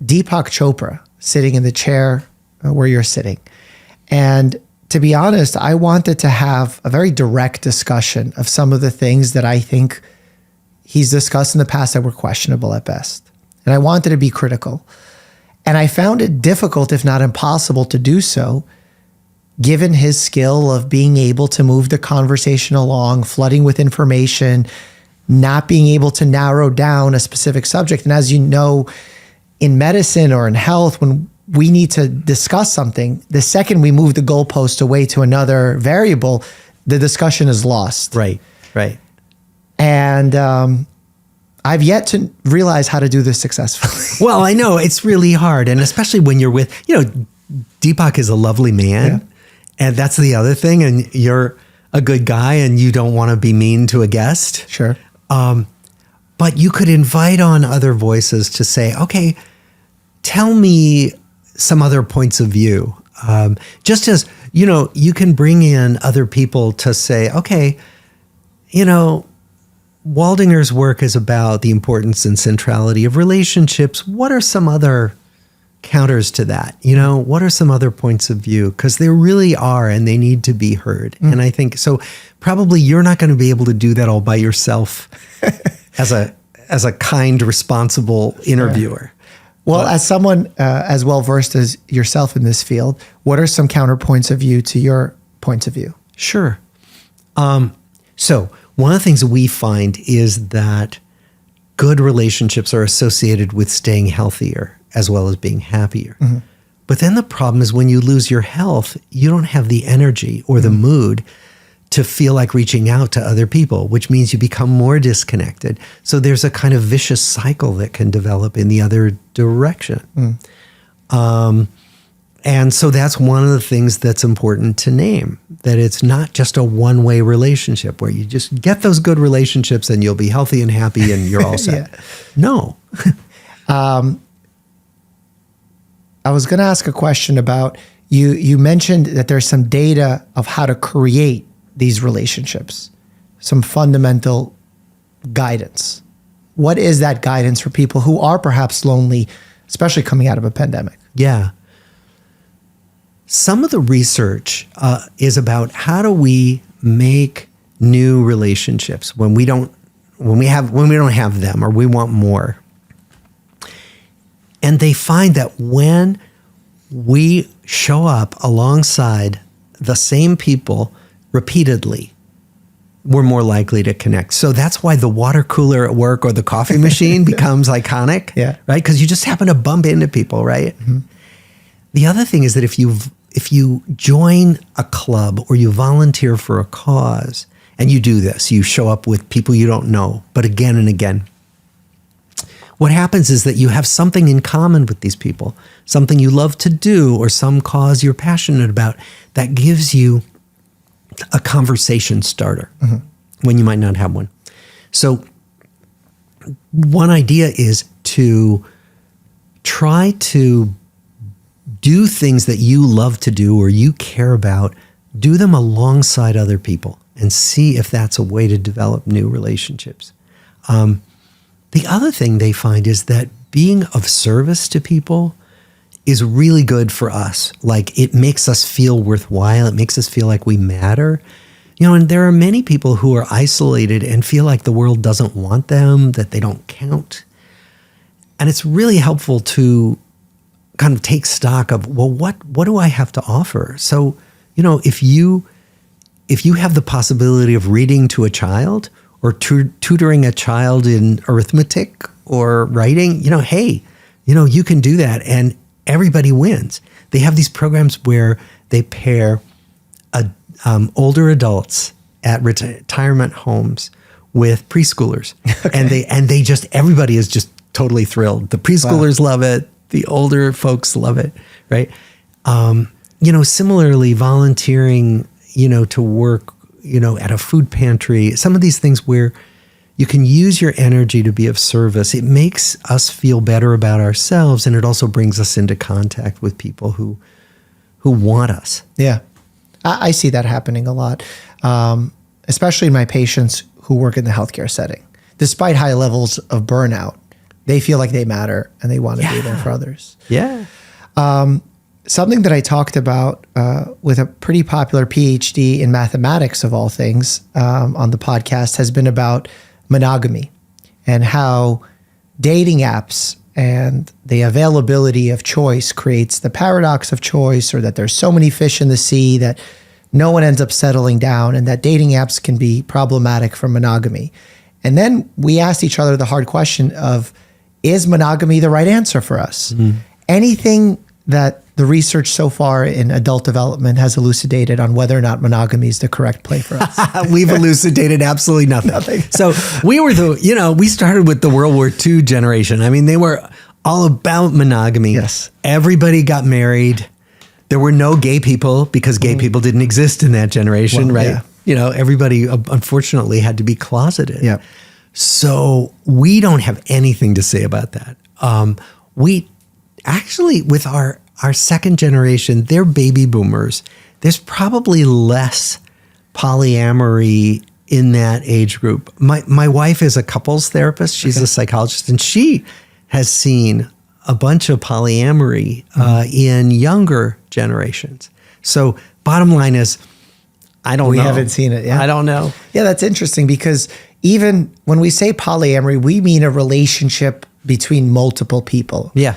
Deepak Chopra sitting in the chair where you're sitting. And to be honest, I wanted to have a very direct discussion of some of the things that I think he's discussed in the past that were questionable at best. And I wanted to be critical. And I found it difficult, if not impossible, to do so, given his skill of being able to move the conversation along, flooding with information, not being able to narrow down a specific subject. And as you know, in medicine or in health, when we need to discuss something, the second we move the goalpost away to another variable, the discussion is lost. Right. And I've yet to realize how to do this successfully. Well, I know it's really hard. And especially when you're with, Deepak is a lovely man. Yeah. And that's the other thing. And you're a good guy and you don't want to be mean to a guest. Sure. But you could invite on other voices to say, okay, tell me some other points of view. Just as, you can bring in other people to say, okay, Waldinger's work is about the importance and centrality of relationships. What are some other counters to that? What are some other points of view? Because there really are, and they need to be heard. And I think, so probably you're not going to be able to do that all by yourself as a kind, responsible interviewer. Well, as someone as well-versed as yourself in this field, what are some counterpoints of view to your points of view? Sure. So one of the things that we find is that good relationships are associated with staying healthier as well as being happier. But then the problem is when you lose your health, you don't have the energy or the mood to feel like reaching out to other people, which means you become more disconnected. So there's a kind of vicious cycle that can develop in the other direction. And so that's one of the things that's important to name, that it's not just a one-way relationship where you just get those good relationships and you'll be healthy and happy and you're all set. No. I was going to ask a question about, you mentioned that there's some data of how to create these relationships, some fundamental guidance. What is that guidance for people who are perhaps lonely, especially coming out of a pandemic? Yeah. Some of the research is about how do we make new relationships when we don't have them or we want more. And they find that when we show up alongside the same people repeatedly, we're more likely to connect. So that's why the water cooler at work or the coffee machine becomes iconic, right? Because you just happen to bump into people, right? Mm-hmm. The other thing is that if you join a club or you volunteer for a cause, and you do this, you show up with people you don't know, but again and again, what happens is that you have something in common with these people, something you love to do or some cause you're passionate about that gives you a conversation starter when you might not have one. So one idea is to try to do things that you love to do or you care about, do them alongside other people and see if that's a way to develop new relationships. The other thing they find is that being of service to people is really good for us. Like, it makes us feel worthwhile. It makes us feel like we matter. You know, and there are many people who are isolated and feel like the world doesn't want them, that they don't count. And it's really helpful to kind of take stock of, well, what do I have to offer? So, you know, if you have the possibility of reading to a child or tutoring a child in arithmetic or writing, you know, hey, you know, you can do that and everybody wins. They have these programs where they pair older adults at retirement homes with preschoolers. Okay. And they just, everybody is just totally thrilled. The preschoolers love it. The older folks love it, right? You know, similarly, volunteering, you know, to work, you know, at a food pantry, some of these things where you can use your energy to be of service. It makes us feel better about ourselves, and it also brings us into contact with people who want us. Yeah, I see that happening a lot, especially my patients who work in the healthcare setting. Despite high levels of burnout, they feel like they matter and they want to be there for others. Yeah. Something that I talked about with a pretty popular PhD in mathematics, of all things, on the podcast has been about monogamy and how dating apps and the availability of choice creates the paradox of choice, or that there's so many fish in the sea that no one ends up settling down, and that dating apps can be problematic for monogamy. And then we asked each other the hard question of, is monogamy the right answer for us? Mm-hmm. Anything that the research so far in adult development has elucidated on whether or not monogamy is the correct play for us? We've elucidated absolutely nothing. So we started with the World War II generation. I mean, they were all about monogamy. Yes. Everybody got married. There were no gay people because gay people didn't exist in that generation, right? Yeah. You know, everybody unfortunately had to be closeted. Yeah. So we don't have anything to say about that. We actually, with our second generation, they're baby boomers. There's probably less polyamory in that age group. My wife is a couples therapist. She's a psychologist, and she has seen a bunch of polyamory in younger generations. So bottom line is, I don't know. We haven't seen it yet. I don't know. Yeah, that's interesting, because even when we say polyamory, we mean a relationship between multiple people. Yeah.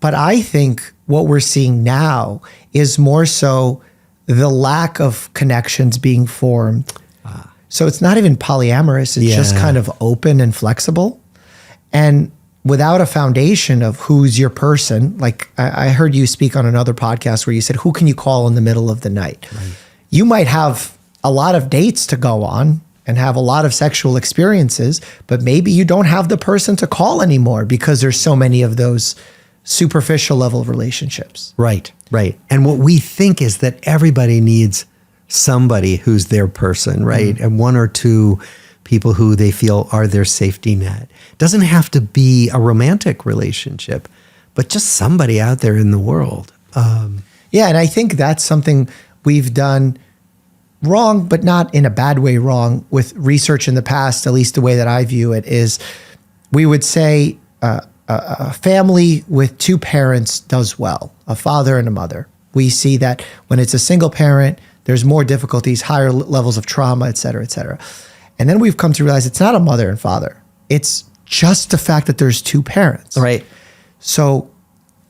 But I think what we're seeing now is more so the lack of connections being formed. So it's not even polyamorous. It's just kind of open and flexible. And without a foundation of who's your person, like I heard you speak on another podcast where you said, who can you call in the middle of the night? Right. You might have a lot of dates to go on and have a lot of sexual experiences, but maybe you don't have the person to call anymore because there's so many of those superficial level of relationships. Right, right. And what we think is that everybody needs somebody who's their person, right? And one or two people who they feel are their safety net. Doesn't have to be a romantic relationship, but just somebody out there in the world. Yeah, and I think that's something we've done wrong, but not in a bad way wrong with research in the past, at least the way that I view it is we would say a family with two parents does well, a father and a mother. We see that when it's a single parent, there's more difficulties, higher levels of trauma, et cetera, et cetera. And then we've come to realize it's not a mother and father. It's just the fact that there's two parents. Right. So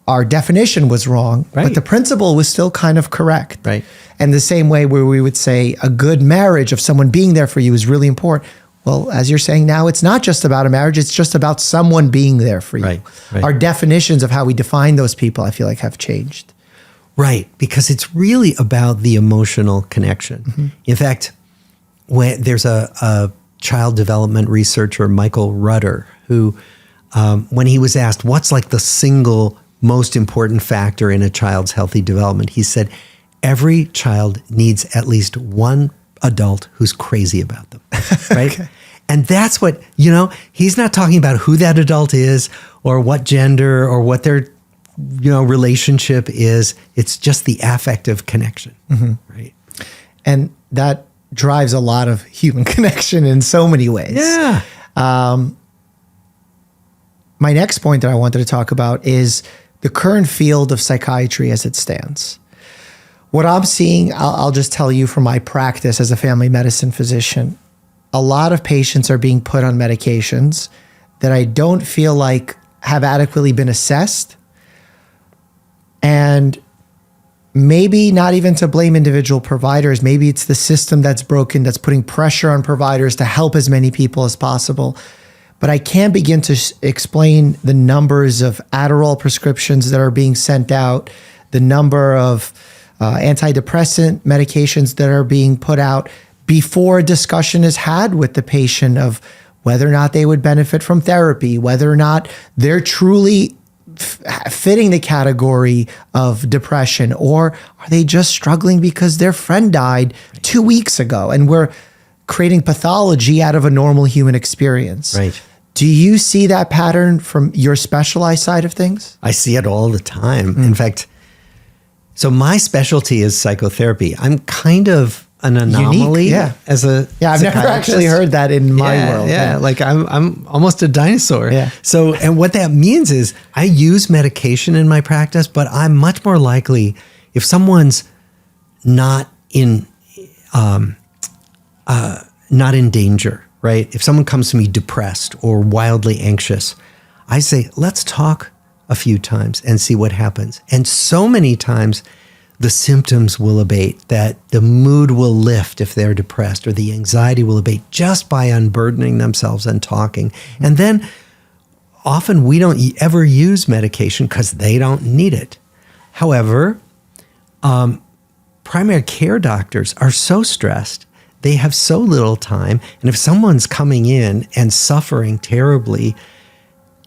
our definition was wrong, but the principle was still kind of correct. Right. And the same way where we would say a good marriage of someone being there for you is really important. Well, as you're saying now, it's not just about a marriage. It's just about someone being there for you. Right, right. Our definitions of how we define those people, I feel like, have changed. Right, because it's really about the emotional connection. In fact, when there's a child development researcher, Michael Rudder, who, when he was asked what's like the single most important factor in a child's healthy development, he said, every child needs at least one adult who's crazy about them, right? Okay. And that's what, he's not talking about who that adult is or what gender or what their relationship is. It's just the affective connection, right? And that drives a lot of human connection in so many ways. Yeah. My next point that I wanted to talk about is the current field of psychiatry as it stands. What I'm seeing, I'll just tell you from my practice as a family medicine physician, a lot of patients are being put on medications that I don't feel like have adequately been assessed. And maybe not even to blame individual providers. Maybe it's the system that's broken, that's putting pressure on providers to help as many people as possible. But I can't begin to explain the numbers of Adderall prescriptions that are being sent out, the number of antidepressant medications that are being put out before a discussion is had with the patient of whether or not they would benefit from therapy, whether or not they're truly fitting the category of depression, or are they just struggling because their friend died 2 weeks ago and we're creating pathology out of a normal human experience. Right. Do you see that pattern from your specialized side of things? I see it all the time. In fact, so my specialty is psychotherapy. I'm kind of an anomaly. Unique, as a I've never actually heard that in my world. Yeah, like I'm almost a dinosaur. Yeah. So, and what that means is I use medication in my practice, but I'm much more likely if someone's not in danger, right? If someone comes to me depressed or wildly anxious, I say, let's talk a few times and see what happens. And so many times the symptoms will abate, that the mood will lift if they're depressed, or the anxiety will abate just by unburdening themselves and talking. And then often we don't ever use medication because they don't need it. However, primary care doctors are so stressed. They have so little time. And if someone's coming in and suffering terribly,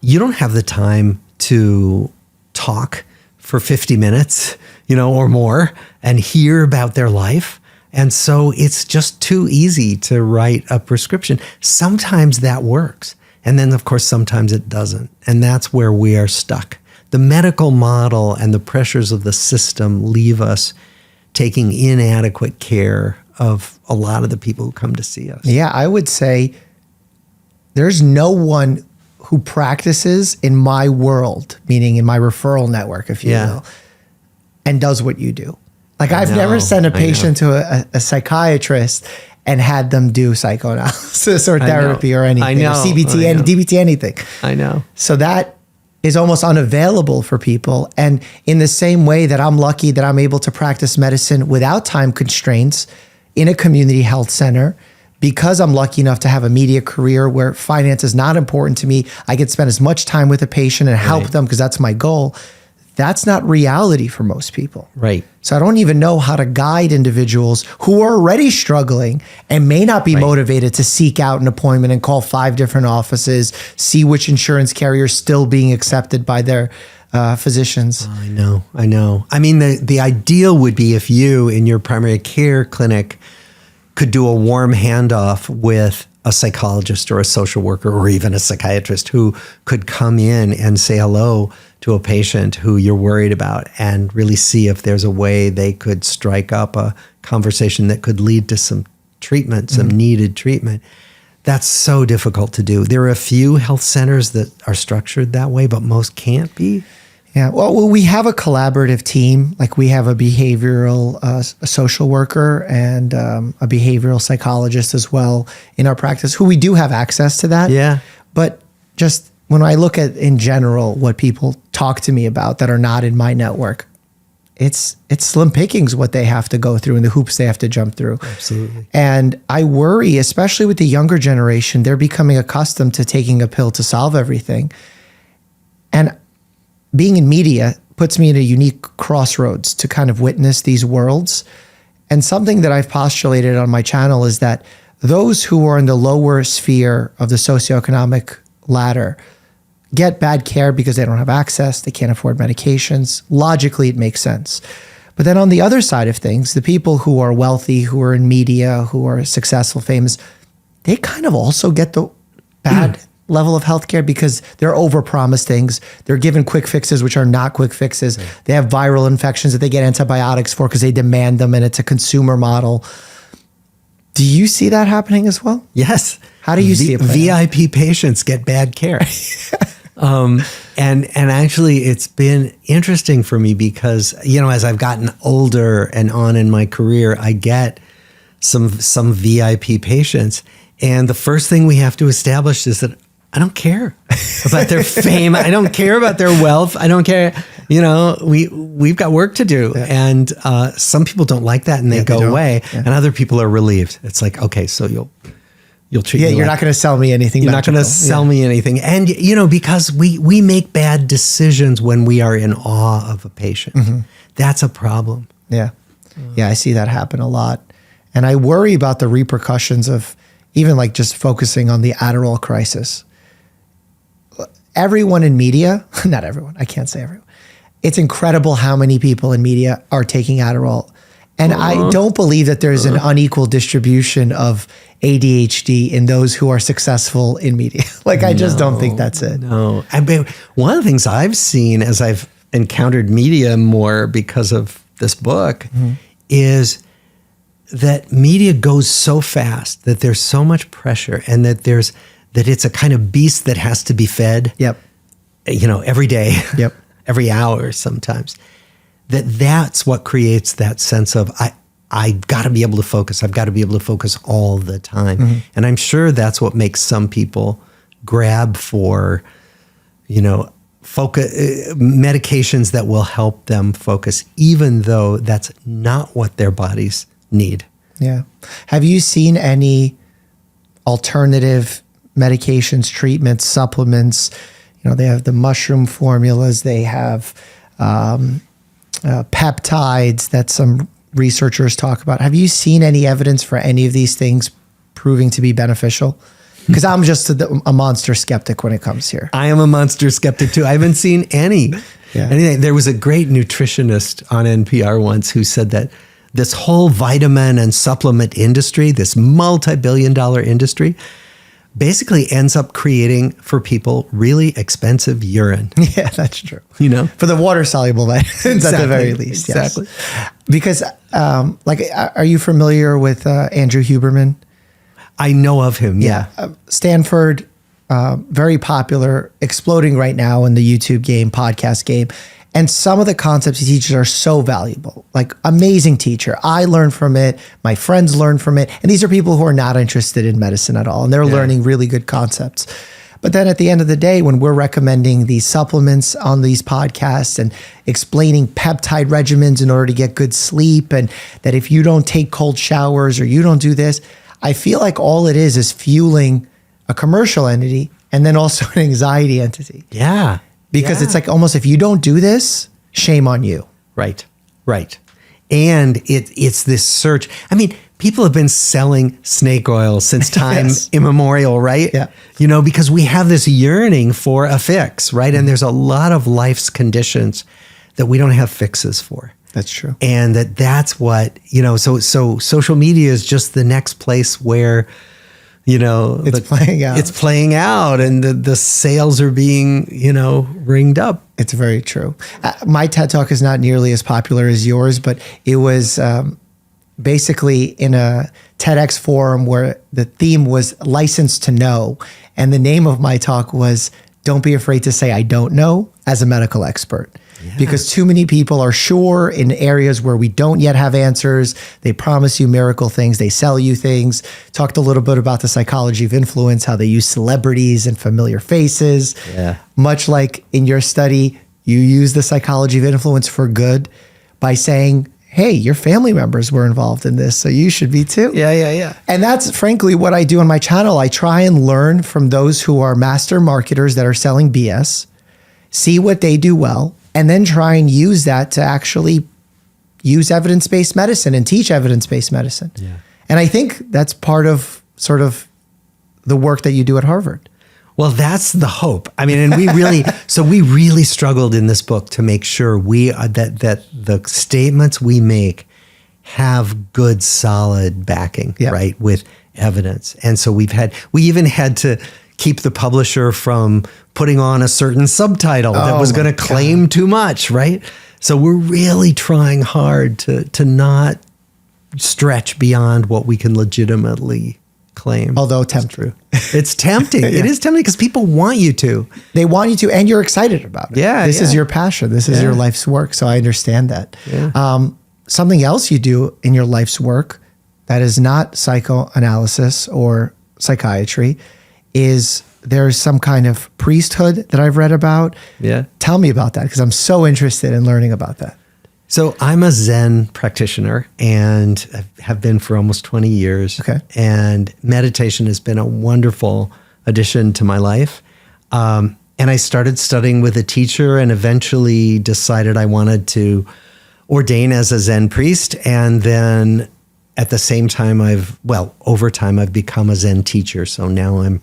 you don't have the time to talk for 50 minutes, or more, and hear about their life. And so it's just too easy to write a prescription. Sometimes that works. And then, of course, sometimes it doesn't. And that's where we are stuck. The medical model and the pressures of the system leave us taking inadequate care of a lot of the people who come to see us. Yeah, I would say there's no one who practices in my world, meaning in my referral network, if you will, and does what you do. Like I've never sent a patient to a psychiatrist and had them do psychoanalysis or therapy or anything, or CBT, DBT, anything. I know. So that is almost unavailable for people. And in the same way that I'm lucky that I'm able to practice medicine without time constraints in a community health center, because I'm lucky enough to have a media career where finance is not important to me, I can spend as much time with a patient and help them because that's my goal. That's not reality for most people. Right. So I don't even know how to guide individuals who are already struggling and may not be motivated to seek out an appointment and call 5 different offices, see which insurance carrier is still being accepted by their physicians. I know. I mean, the ideal would be if you in your primary care clinic could do a warm handoff with a psychologist or a social worker or even a psychiatrist who could come in and say hello to a patient who you're worried about and really see if there's a way they could strike up a conversation that could lead to some treatment, some needed treatment. That's so difficult to do. There are a few health centers that are structured that way, but most can't be. Yeah, well, we have a collaborative team. Like we have a behavioral a social worker and a behavioral psychologist as well in our practice, who we do have access to that. Yeah. But just when I look at in general what people talk to me about that are not in my network, it's slim pickings what they have to go through and the hoops they have to jump through. Absolutely. And I worry, especially with the younger generation, they're becoming accustomed to taking a pill to solve everything. And being in media puts me in a unique crossroads to kind of witness these worlds. And something that I've postulated on my channel is that those who are in the lower sphere of the socioeconomic ladder get bad care because they don't have access, they can't afford medications. Logically, it makes sense. But then on the other side of things, the people who are wealthy, who are in media, who are successful, famous, they kind of also get the bad level of healthcare because they're overpromised things. They're given quick fixes, which are not quick fixes. Right. They have viral infections that they get antibiotics for because they demand them, and it's a consumer model. Do you see that happening as well? Yes. How do you see it? VIP patients get bad care. And actually, it's been interesting for me because, as I've gotten older and on in my career, I get some VIP patients. And the first thing we have to establish is that I don't care about their fame. I don't care about their wealth. I don't care. We've got work to do. Yeah. And some people don't like that and they go away. Yeah. And other people are relieved. It's like, okay, so you'll treat me. You're not going to sell me anything. You're not going to sell me anything. And, because we make bad decisions when we are in awe of a patient. Mm-hmm. That's a problem. Yeah. Yeah, I see that happen a lot. And I worry about the repercussions of even like just focusing on the Adderall crisis. Everyone in media, not everyone, I can't say everyone. It's incredible how many people in media are taking Adderall. And I don't believe that there's an unequal distribution of ADHD in those who are successful in media. I just don't think that's it. No. One of the things I've seen as I've encountered media more because of this book is that media goes so fast, that there's so much pressure, and that it's a kind of beast that has to be fed. Yep. Every day. Yep. Every hour sometimes. That's what creates that sense of I've got to be able to focus. I've got to be able to focus all the time. Mm-hmm. And I'm sure that's what makes some people grab for, medications that will help them focus, even though that's not what their bodies need. Yeah. Have you seen any alternative medications, treatments, supplements? They have the mushroom formulas. They have peptides that some researchers talk about. Have you seen any evidence for any of these things proving to be beneficial? Because I'm just a monster skeptic when it comes here. I am a monster skeptic too. I haven't seen anything. There was a great nutritionist on NPR once who said that this whole vitamin and supplement industry, this multi-billion-dollar industry, basically ends up creating for people really expensive urine. Yeah, that's true. For the water-soluble vitamins at the very least. Exactly. Yes. Because, are you familiar with Andrew Huberman? I know of him, yeah. Stanford, very popular, exploding right now in the YouTube game, podcast game. And some of the concepts he teaches are so valuable, amazing teacher. I learned from it. My friends learn from it. And these are people who are not interested in medicine at all. And they're learning really good concepts. But then at the end of the day, when we're recommending these supplements on these podcasts and explaining peptide regimens in order to get good sleep, and that if you don't take cold showers or you don't do this, I feel like all it is fueling a commercial entity and then also an anxiety entity. Yeah. Because it's almost, if you don't do this, shame on you. Right. And it's this search. I mean, people have been selling snake oil since time Yes. immemorial, right? Yeah. You know, because we have this yearning for a fix, right? And there's a lot of life's conditions that we don't have fixes for. That's true. And that's what, you know, so social media is just the next place where, you know, It's playing out. It's playing out, and the sales are being, you know, ringed up. It's very true. My TED Talk is not nearly as popular as yours, but it was basically in a TEDx forum where the theme was license to know. And the name of my talk was Don't Be Afraid to Say I Don't Know as a medical expert. Yeah. Because too many people are sure in areas where we don't yet have answers. They promise you miracle things. They sell you things. Talked a little bit about the psychology of influence, how they use celebrities and familiar faces. Yeah. Much like in your study, you use the psychology of influence for good by saying, hey, your family members were involved in this, so you should be too. Yeah. And that's frankly what I do on my channel. I try and learn from those who are master marketers that are selling BS, see what they do well, and then try and use that to actually use evidence-based medicine and teach evidence-based medicine. Yeah. And I think that's part of sort of the work that you do at Harvard. Well, that's the hope. I mean, and we really struggled in this book to make sure that the statements we make have good, solid backing, right, with evidence. And so we even had to keep the publisher from putting on a certain subtitle that was going to claim too much, right? So we're really trying hard to not stretch beyond what we can legitimately claim. Although tempting. It's tempting. It is tempting because people want you to. They want you to, and you're excited about it. Yeah. This is your passion. This is your life's work. So I understand that. Yeah. Something else you do in your life's work that is not psychoanalysis or psychiatry is there's some kind of priesthood that I've read about. Yeah. Tell me about that because I'm so interested in learning about that. So I'm a Zen practitioner and have been for almost 20 years. Okay. And meditation has been a wonderful addition to my life. And I started studying with a teacher and eventually decided I wanted to ordain as a Zen priest. And then at the same time, over time, I've become a Zen teacher. So now I'm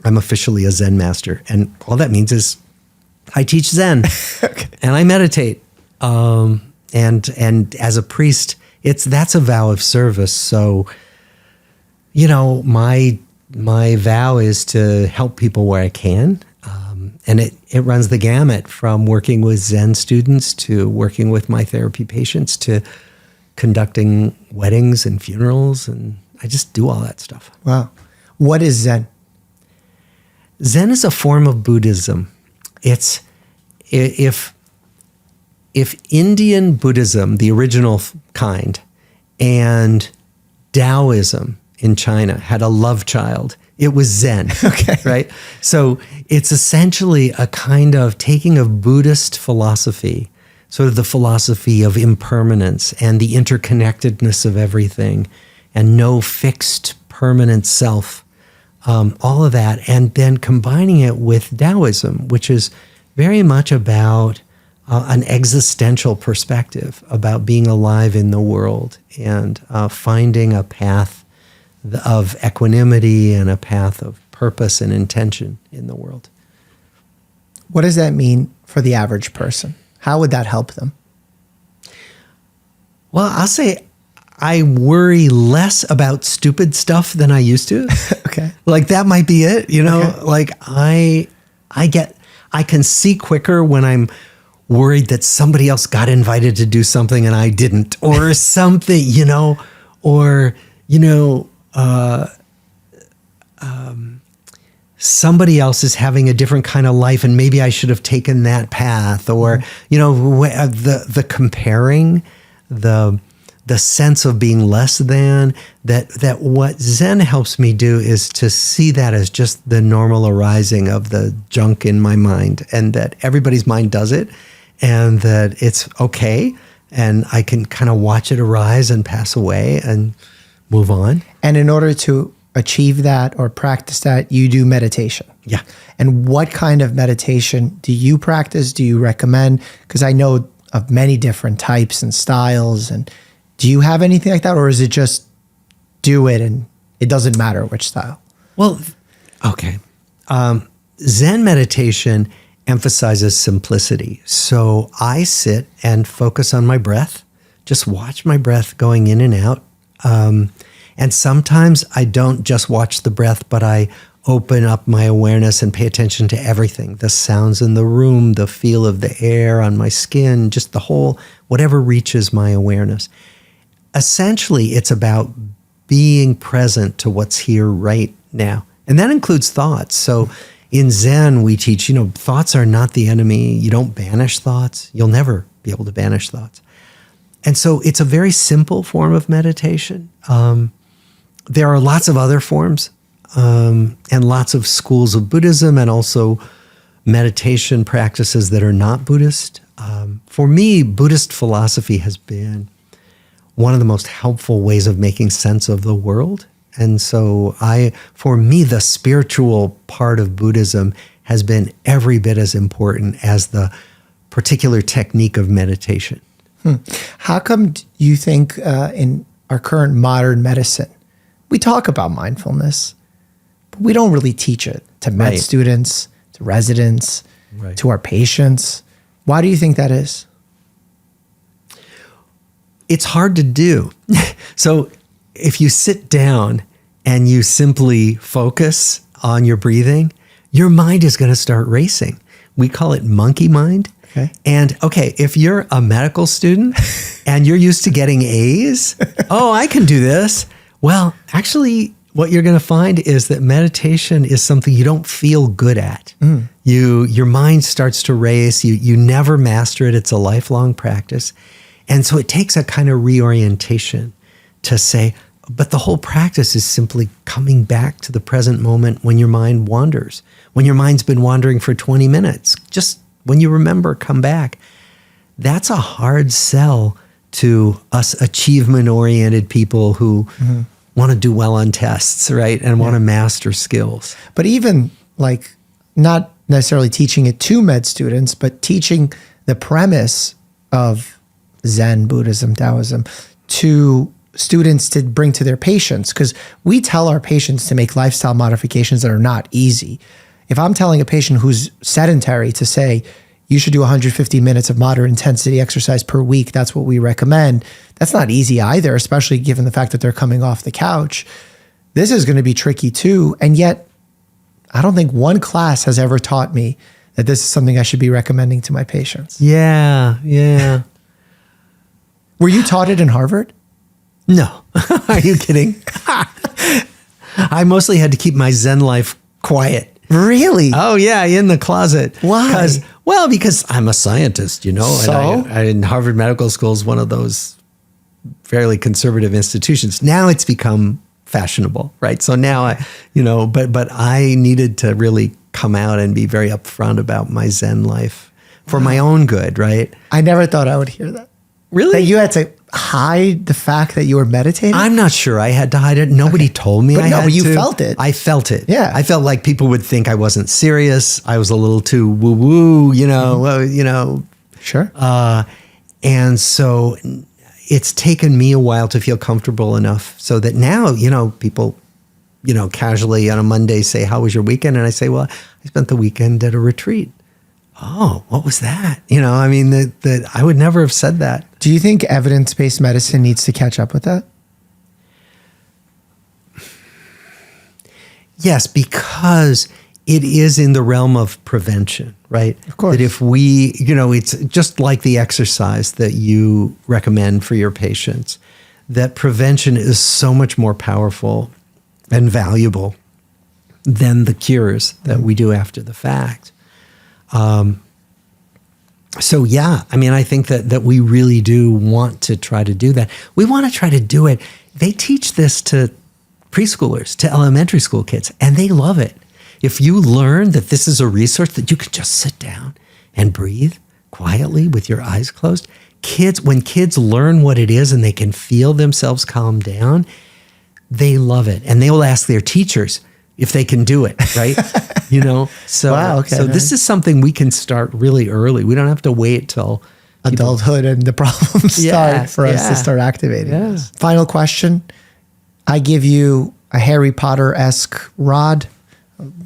officially a Zen master. And all that means is I teach Zen and I meditate. And as a priest, that's a vow of service. So, you know, my vow is to help people where I can. And it runs the gamut from working with Zen students to working with my therapy patients to conducting weddings and funerals. And I just do all that stuff. Wow. What is Zen? Zen is a form of Buddhism. It's if Indian Buddhism, the original kind, and Taoism in China had a love child, it was Zen. Okay. Right? So it's essentially a kind of taking of Buddhist philosophy, sort of the philosophy of impermanence and the interconnectedness of everything and no fixed permanent self, all of that, and then combining it with Taoism, which is very much about an existential perspective about being alive in the world and finding a path of equanimity and a path of purpose and intention in the world. What does that mean for the average person? How would that help them? Well, I'll say I worry less about stupid stuff than I used to. Okay. Like that might be it, you know, like I can see quicker when I'm worried that somebody else got invited to do something and I didn't, or something, you know, or, you know, somebody else is having a different kind of life and maybe I should have taken that path, or, you know, the comparing, the sense of being less than, that what Zen helps me do is to see that as just the normal arising of the junk in my mind, and that everybody's mind does it, and that it's okay, and I can kind of watch it arise and pass away and move on. And in order to achieve that or practice that, you do meditation. Yeah. And what kind of meditation do you practice? Do you recommend? Because I know of many different types and styles. And do you have anything like that, or is it just do it and it doesn't matter which style? Well, okay. Zen meditation emphasizes simplicity. So I sit and focus on my breath, just watch my breath going in and out. And sometimes I don't just watch the breath, but I open up my awareness and pay attention to everything, the sounds in the room, the feel of the air on my skin, just the whole, whatever reaches my awareness. Essentially, it's about being present to what's here right now. And that includes thoughts. So in Zen, we teach, thoughts are not the enemy. You don't banish thoughts. You'll never be able to banish thoughts. And so it's a very simple form of meditation. There are lots of other forms and lots of schools of Buddhism and also meditation practices that are not Buddhist. For me, Buddhist philosophy has been one of the most helpful ways of making sense of the world. And so for me, the spiritual part of Buddhism has been every bit as important as the particular technique of meditation. How come you think in our current modern medicine, we talk about mindfulness, but we don't really teach it to med students, to residents, to our patients? Why do you think that is? It's hard to do. So if you sit down and you simply focus on your breathing, your mind is going to start racing. We call it monkey mind. Okay. And if you're a medical student and you're used to getting A's, I can do this. Well, actually, what you're going to find is that meditation is something you don't feel good at. Your mind starts to race. You never master it. It's a lifelong practice. And so it takes a kind of reorientation to say, but the whole practice is simply coming back to the present moment when your mind wanders. When your mind's been wandering for 20 minutes, just when you remember, come back. That's a hard sell to us achievement-oriented people who want to do well on tests, right? And want to master skills. But even not necessarily teaching it to med students, but teaching the premise of Zen, Buddhism, Taoism to students to bring to their patients. Because we tell our patients to make lifestyle modifications that are not easy. If I'm telling a patient who's sedentary to say, you should do 150 minutes of moderate intensity exercise per week, that's what we recommend, that's not easy either, especially given the fact that they're coming off the couch. This is going to be tricky too. And yet, I don't think one class has ever taught me that this is something I should be recommending to my patients. Yeah. Were you taught it in Harvard? No. Are you kidding? I mostly had to keep my Zen life quiet. Really? Oh, yeah, in the closet. Why? Because I'm a scientist, So? And Harvard Medical School is one of those fairly conservative institutions. Now it's become fashionable, right? So now but I needed to really come out and be very upfront about my Zen life for my own good, right? I never thought I would hear that. Really? That you had to hide the fact that you were meditating? I'm not sure I had to hide it. Nobody told me I had to. But you felt it. I felt it. Yeah. I felt like people would think I wasn't serious. I was a little too woo-woo, Sure. And so it's taken me a while to feel comfortable enough so that now, people, casually on a Monday say, how was your weekend? And I say, well, I spent the weekend at a retreat. Oh, what was that? That I would never have said that. Do you think evidence-based medicine needs to catch up with that? Yes, because it is in the realm of prevention, right? Of course. That if we, it's just like the exercise that you recommend for your patients, that prevention is so much more powerful and valuable than the cures that we do after the fact. I think that we really do want to try to do that. We want to try to do it. They teach this to preschoolers, to elementary school kids, and they love it. If you learn that this is a resource that you can just sit down and breathe quietly with your eyes closed, when kids learn what it is and they can feel themselves calm down, they love it. And they will ask their teachers if they can do it, right? So, wow, okay, so this is something we can start really early. We don't have to wait till adulthood and the problems start for us to start activating this. Final question. I give you a Harry Potter-esque rod,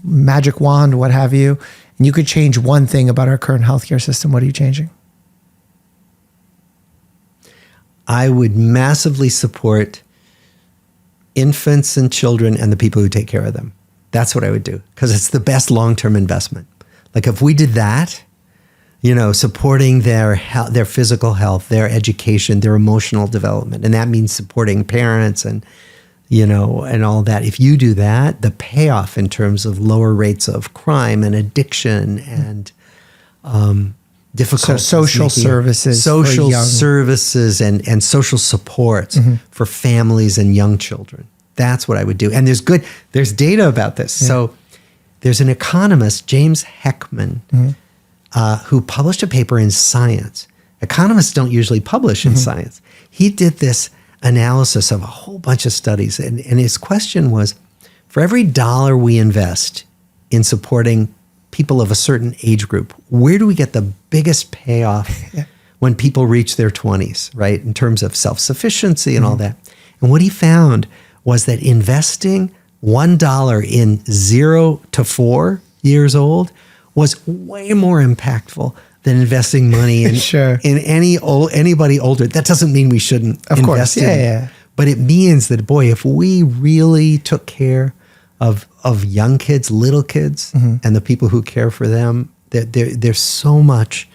magic wand, what have you, and you could change one thing about our current healthcare system. What are you changing? I would massively support infants and children and the people who take care of them. That's what I would do, because it's the best long-term investment. Like if we did that, supporting their physical health, their education, their emotional development, and that means supporting parents and all that. If you do that, the payoff in terms of lower rates of crime and addiction and difficult social services and social supports for families and young children. That's what I would do. And there's data about this. Yeah. So there's an economist, James Heckman, who published a paper in Science. Economists don't usually publish in Science. He did this analysis of a whole bunch of studies. And his question was, for every dollar we invest in supporting people of a certain age group, where do we get the biggest payoff when people reach their 20s, right? In terms of self-sufficiency and all that. And what he found was that investing $1 in 0 to 4 years old was way more impactful than investing money in anybody older. That doesn't mean we shouldn't invest in it. But it means that, boy, if we really took care of young kids, little kids, and the people who care for them, there's so much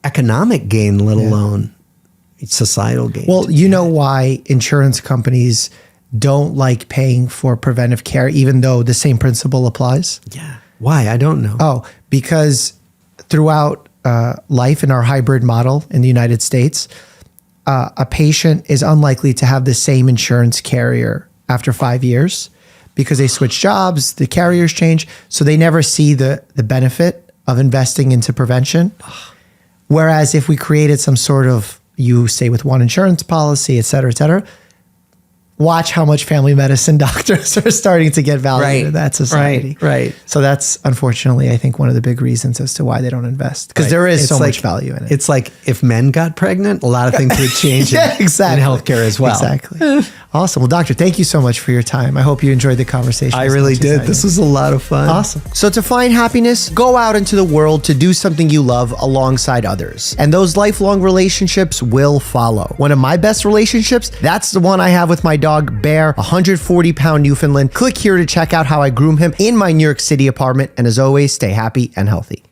economic gain, let alone societal gain. Well, you know why insurance companies don't like paying for preventive care, even though the same principle applies? Yeah. Why? I don't know. Oh, because throughout life in our hybrid model in the United States, a patient is unlikely to have the same insurance carrier after 5 years because they switch jobs, the carriers change, so they never see the benefit of investing into prevention. Whereas if we created some sort of, you stay with one insurance policy, et cetera, watch how much family medicine doctors are starting to get value in that society. Right. So that's unfortunately, I think, one of the big reasons as to why they don't invest, because there is so much value in it. It's like if men got pregnant, a lot of things would change in healthcare as well. Exactly. Awesome. Well, doctor, thank you so much for your time. I hope you enjoyed the conversation. I really did. This was a lot of fun. Awesome. So to find happiness, go out into the world to do something you love alongside others. And those lifelong relationships will follow. One of my best relationships, that's the one I have with my dog, Bear, a 140-pound Newfoundland. Click here to check out how I groom him in my New York City apartment. And as always, stay happy and healthy.